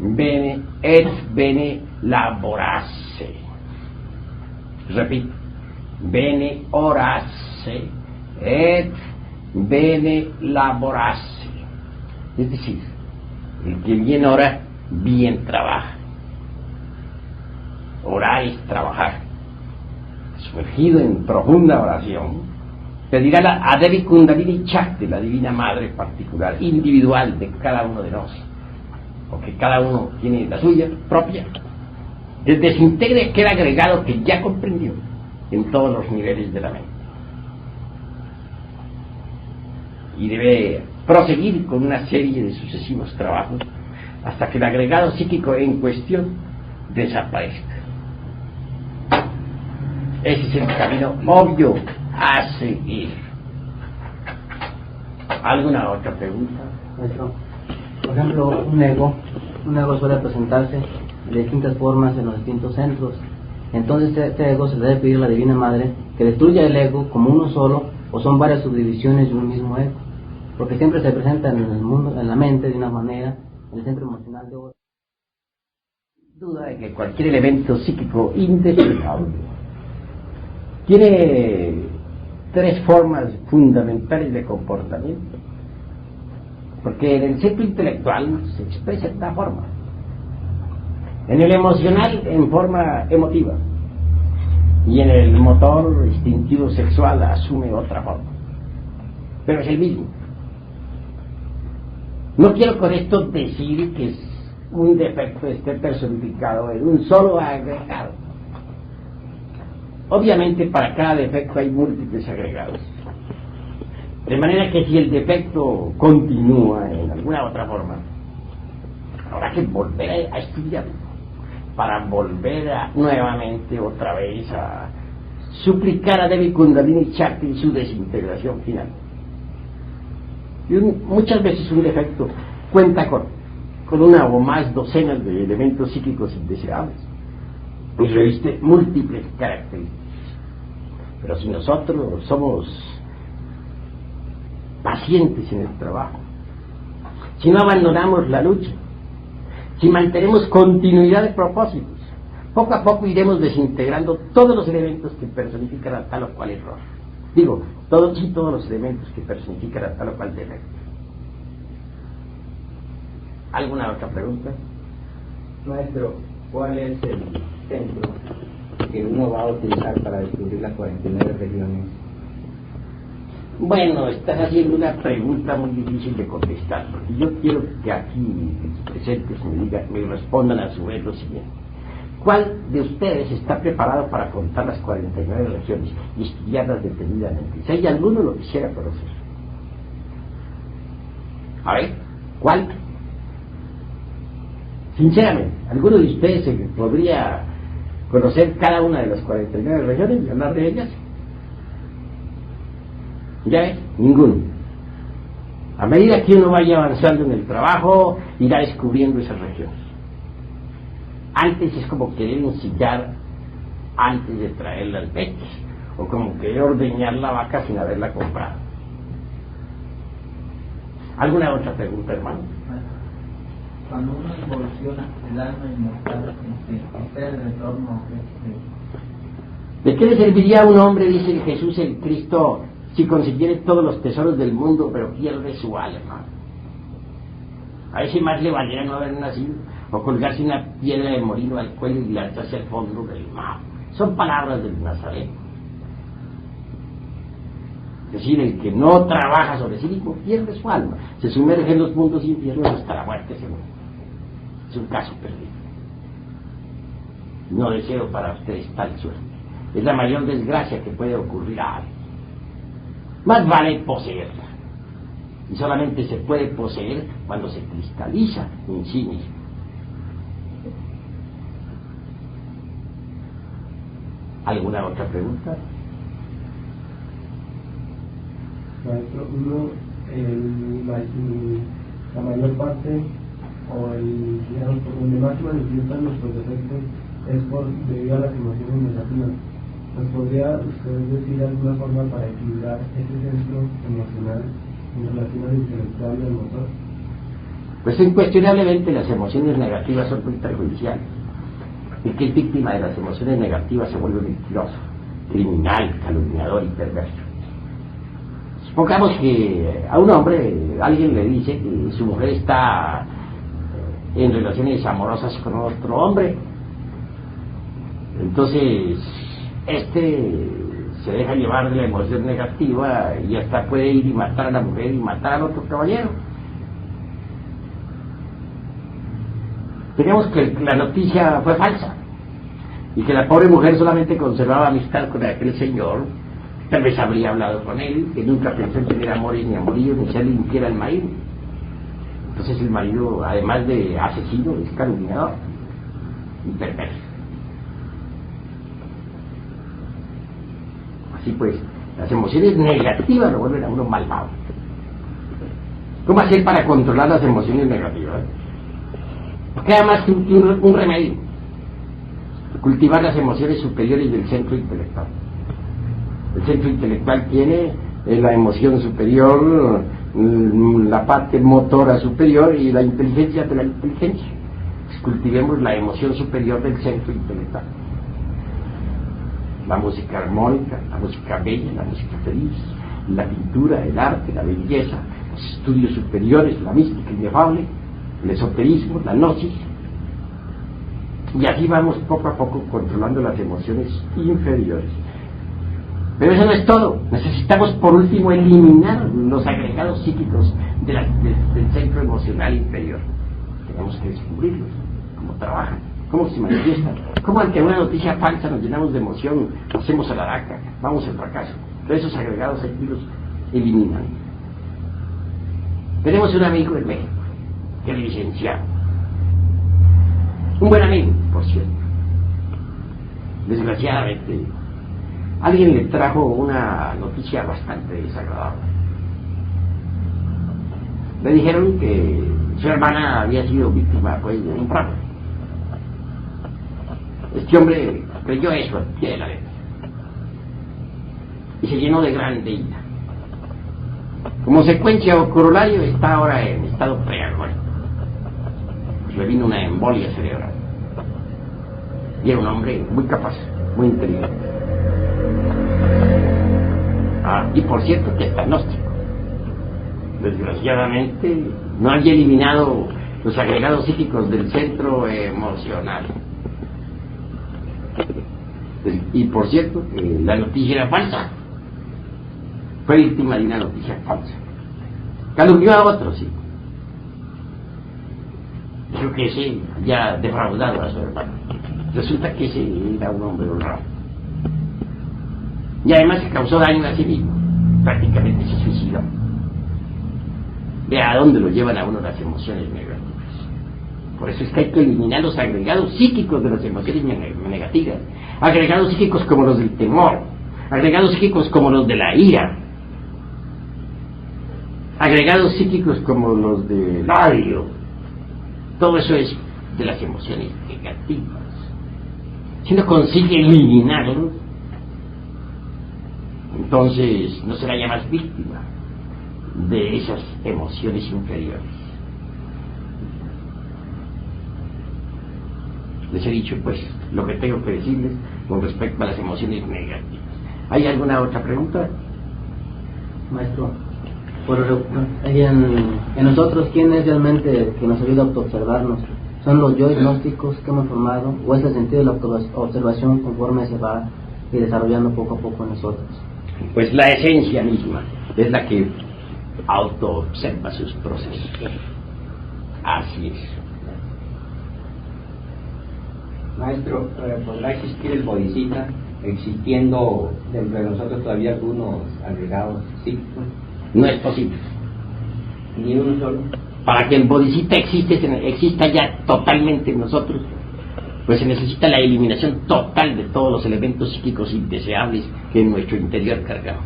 bene et bene laborace. Repito, bene orace et bene laborace. Es decir, el que bien ora, bien trabaja. Orar es trabajar. Sumergido en profunda oración, pedirá a Devi Kundalini Chakti, la divina madre particular, individual de cada uno de nosotros, porque cada uno tiene la suya propia, que desintegre aquel agregado que ya comprendió en todos los niveles de la mente. Y debe proseguir con una serie de sucesivos trabajos hasta que el agregado psíquico en cuestión desaparezca. Ese es el camino obvio a seguir. ¿Alguna otra pregunta? Maestro, por ejemplo, un ego suele presentarse de distintas formas en los distintos centros. Entonces este ego se le debe pedir a la Divina Madre que destruya el ego como uno solo, o son varias subdivisiones de un mismo ego, porque siempre se presenta en el mundo, en la mente de una manera, en el centro emocional de otra. Duda de que cualquier elemento psíquico indeseable tiene 3 formas fundamentales de comportamiento, porque en el centro intelectual se expresa de esta forma, en el emocional en forma emotiva, y en el motor instintivo sexual asume otra forma, pero es el mismo. No quiero con esto decir que un defecto esté personificado en un solo agregado. Obviamente para cada defecto hay múltiples agregados, de manera que si el defecto continúa en alguna otra forma, habrá que volver a estudiarlo para volver nuevamente otra vez a suplicar a Devi Kundalini Chakti su desintegración final. Y muchas veces un defecto cuenta con una o más docenas de elementos psíquicos indeseables, pues reviste múltiples características. Pero si nosotros somos pacientes en el trabajo, si no abandonamos la lucha, si mantenemos continuidad de propósitos, poco a poco iremos desintegrando todos los elementos que personifican a tal o cual error. Digo, todos los elementos que personifican a tal o cual defecto. ¿Alguna otra pregunta? Maestro, ¿cuál es el centro que uno va a utilizar para descubrir las 49 regiones? Bueno, estás haciendo una pregunta muy difícil de contestar, porque yo quiero que aquí los presentes me respondan a su vez lo siguiente. ¿Cuál de ustedes está preparado para contar las 49 regiones y estudiarlas detenidamente? Si hay alguno, lo quisiera conocer. A ver, ¿cuál? Sinceramente, ¿alguno de ustedes podría conocer cada una de las 49 regiones y hablar de ellas? ¿Ya ves? Ninguno. A medida que uno vaya avanzando en el trabajo, irá descubriendo esas regiones. Antes es como querer ensillar antes de traer las bestias, o como querer ordeñar la vaca sin haberla comprado. ¿Alguna otra pregunta, hermano? Cuando uno evoluciona, el alma inmortal, ¿espera el retorno? ¿De qué le serviría a un hombre, dice Jesús el Cristo, si consiguiere todos los tesoros del mundo, pero pierde su alma? A ese más le valiera no haber nacido, o colgarse una piedra de molino al cuello y lanzarse al fondo del mar. Son palabras del Nazareno. Es decir, el que no trabaja sobre sí mismo pierde su alma, se sumerge en los mundos infiernos hasta la muerte segura. Es un caso perdido. No deseo para ustedes tal suerte. Es la mayor desgracia que puede ocurrir a alguien. Más vale poseerla. Y solamente se puede poseer cuando se cristaliza en sí mismo. ¿Alguna otra pregunta? Maestro, la mayor parte, o digamos, por donde más se manifiestan nuestros defectos es debido a las emociones negativas. ¿Nos podría usted decir alguna forma para equilibrar ese centro emocional en relación al intelectual y al motor? Pues incuestionablemente las emociones negativas son muy perjudiciales. El que es víctima de las emociones negativas se vuelve mentiroso, criminal, calumniador y perverso. Supongamos que a un hombre alguien le dice que su mujer está en relaciones amorosas con otro hombre. Entonces se deja llevar de la emoción negativa y hasta puede ir y matar a la mujer y matar al otro caballero. Digamos que la noticia fue falsa y que la pobre mujer solamente conservaba amistad con aquel señor. Tal vez habría hablado con él, que nunca pensó en tener amores ni amoríos, ni se limpiara el marido. Entonces el marido, además de asesino, es calumniador y perverso. Así pues, las emociones negativas lo vuelven a uno malvado. ¿Cómo hacer para controlar las emociones negativas? No queda más que un remedio: cultivar las emociones superiores del centro intelectual. El centro intelectual tiene la emoción superior, la parte motora superior y la inteligencia de la inteligencia. Pues cultivemos la emoción superior del centro intelectual. La música armónica, la música bella, la música feliz, la pintura, el arte, la belleza, los estudios superiores, la mística inefable, el esoterismo, la gnosis. Y así vamos poco a poco controlando las emociones inferiores. Pero eso no es todo. Necesitamos por último eliminar los agregados psíquicos del centro emocional inferior. Tenemos que descubrirlos, cómo trabajan, cómo se manifiestan, cómo ante una noticia falsa nos llenamos de emoción, hacemos a la daca, vamos al fracaso. Todos esos agregados hay que los eliminan. Tenemos un amigo en México, que es licenciado. Un buen amigo, por cierto. Desgraciadamente, alguien le trajo una noticia bastante desagradable. Le dijeron que su hermana había sido víctima pues, de un fraude. Este hombre creyó eso al pie de la letra y se llenó de grande ira. Como consecuencia o corolario está ahora en estado preagónico. Le vino una embolia cerebral. Y era un hombre muy capaz, muy inteligente. Y por cierto que está agnóstico. Desgraciadamente no había eliminado los agregados psíquicos del centro emocional. Y por cierto que la noticia era falsa. Fue víctima de una noticia falsa. Calumnió a otros, sí. Creo que sí, ya defraudado a su hermano. Resulta que ese era un hombre honrado. Y además se causó daño a sí mismo. Prácticamente se suicidó. Vea a dónde lo llevan a uno las emociones negativas. Por eso es que hay que eliminar los agregados psíquicos de las emociones negativas. Agregados psíquicos como los del temor. Agregados psíquicos como los de la ira. Agregados psíquicos como los del odio. Todo eso es de las emociones negativas. Si no consigue eliminarlo, entonces no será ya más víctima de esas emociones inferiores. Les he dicho pues lo que tengo que decirles con respecto a las emociones negativas. ¿Hay alguna otra pregunta? Maestro, en nosotros, ¿quién es realmente que nos ayuda a autoobservarnos? ¿Son los yo gnósticos que hemos formado o es el sentido de la observación conforme se va desarrollando poco a poco en nosotros? Pues la esencia misma es la que autoobserva sus procesos. Así es. Maestro, ¿podrá existir el bodhisattva existiendo dentro de nosotros todavía algunos agregados psíquicos? No es posible. ¿Ni uno solo? Para que el bodhisattva exista ya totalmente en nosotros, pues se necesita la eliminación total de todos los elementos psíquicos indeseables que en nuestro interior cargamos.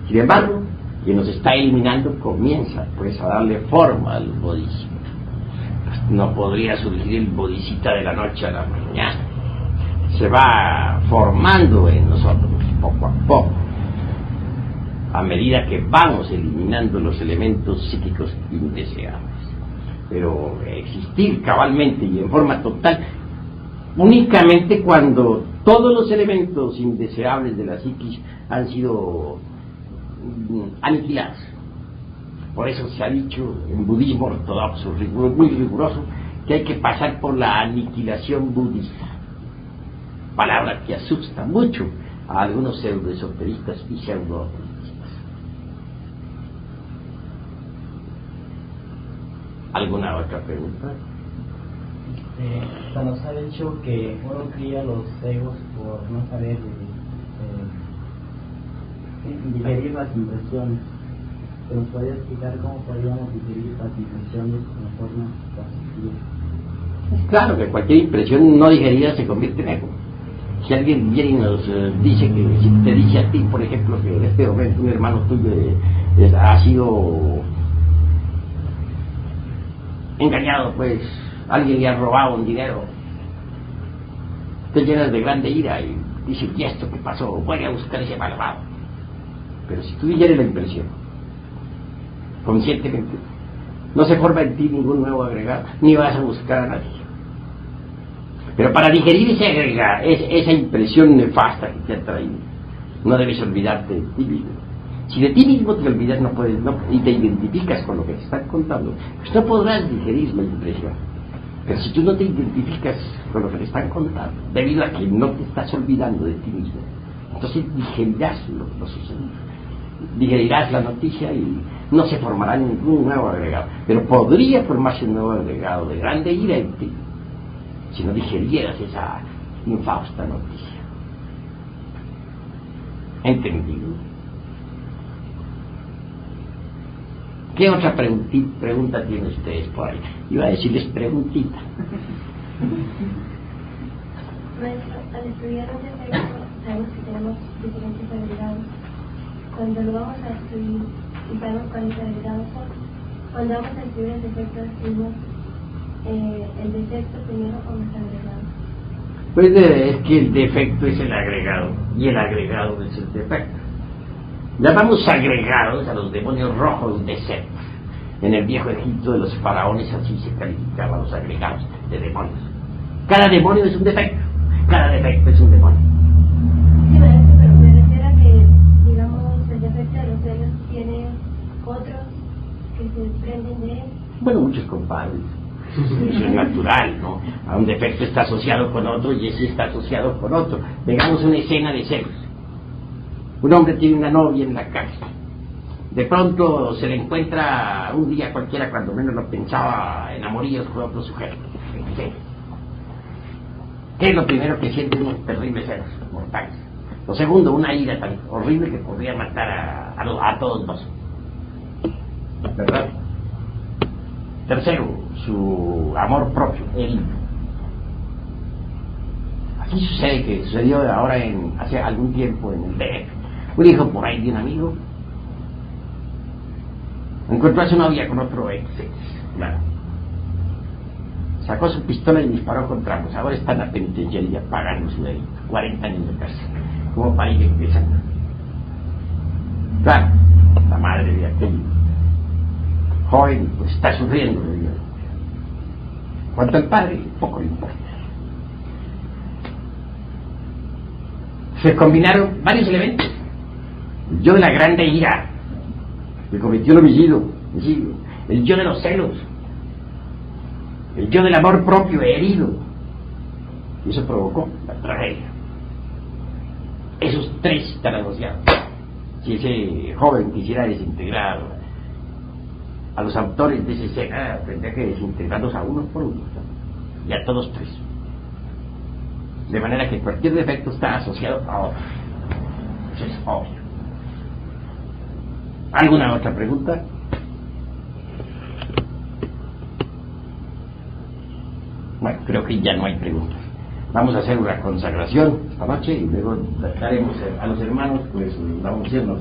Sin embargo, quien nos está eliminando comienza pues a darle forma al bodhisattva. No podría surgir el bodhisattva de la noche a la mañana. Se va formando en nosotros poco a poco, a medida que vamos eliminando los elementos psíquicos indeseables. Pero existir cabalmente y en forma total únicamente cuando todos los elementos indeseables de la psiquis han sido aniquilados. Por eso se ha dicho en budismo ortodoxo, muy riguroso, que hay que pasar por la aniquilación budista, palabra que asusta mucho a algunos pseudoesoteristas y pseudo-ocultistas. ¿Alguna otra pregunta? Se nos ha dicho que uno cría los egos por no saber digerir las impresiones. ¿Se nos podría explicar cómo podríamos digerir las impresiones de forma positiva? Claro que cualquier impresión no digerida se convierte en ego. Si alguien viene y nos dice que, si te dice a ti, por ejemplo, que en este momento un hermano tuyo ha sido engañado, pues alguien le ha robado un dinero, te llenas de grande ira y dices, ¿y esto qué pasó? Voy a buscar ese malvado. Pero si tú digeres la impresión conscientemente, no se forma en ti ningún nuevo agregado, ni vas a buscar a nadie. Pero para digerir ese agregado, esa impresión nefasta que te ha traído, no debes olvidarte de ti mismo. Si de ti mismo te olvidas y te identificas con lo que te están contando, pues no podrás digerir la impresión. Pero si tú no te identificas con lo que te están contando, debido a que no te estás olvidando de ti mismo, entonces digerirás lo sucedido. Digerirás la noticia y no se formará ningún nuevo agregado. Pero podría formarse un nuevo agregado de grande ira en ti, si no digerieras esa infausta noticia. ¿Entendido? ¿Qué otra pregunta tienen ustedes por ahí? Iba a decirles preguntita. Maestro, al estudiar un defecto, sabemos que tenemos diferentes agregados. Cuando lo vamos a escribir y sabemos cuáles agregados son, cuando vamos a escribir el defecto, escribimos el defecto primero o los agregados. Pues es que el defecto es el agregado y el agregado es el defecto. Llamamos agregados a los demonios rojos de Set. En el viejo Egipto de los faraones así se calificaban los agregados de demonios. Cada demonio es un defecto, cada defecto es un demonio. Sí, maestro, pero me refiero a que, digamos, el defecto de los celos tiene otros que se desprenden de él. Bueno, muchos compadres. Eso es natural, ¿no? A un defecto está asociado con otro y ese está asociado con otro. Tengamos una escena de celos. Un hombre tiene una novia en la casa. De pronto se le encuentra un día cualquiera, cuando menos lo pensaba, en amoríos con otro sujeto. ¿Qué es lo primero que siente unos terribles celos mortales? Lo segundo, una ira tan horrible que podría matar a todos dos. ¿Verdad? Tercero, su amor propio, él. Aquí sucede que sucedió ahora hace algún tiempo en el DF. Un hijo por ahí de un amigo encontró a su novia con otro ex. Claro. Sacó su pistola y disparó contra ambos. Ahora está en la penitenciaría pagando su delito. 40 años de cárcel. Como para ir empezando. Claro, la madre de aquel joven pues está sufriendo de Dios. Cuanto al padre, poco le importa. Se combinaron varios elementos. El yo de la grande ira, que cometió el homicidio, el yo de los celos, el yo del amor propio herido, y eso provocó la tragedia. Esos tres están asociados. Si ese joven quisiera desintegrar a los autores de esa escena, tendría que desintegrarlos a uno por uno, y a todos tres. De manera que cualquier defecto está asociado a otro. Eso es obvio. ¿Alguna otra pregunta? Bueno, creo que ya no hay preguntas. Vamos a hacer una consagración esta noche y luego daremos a los hermanos pues la unción.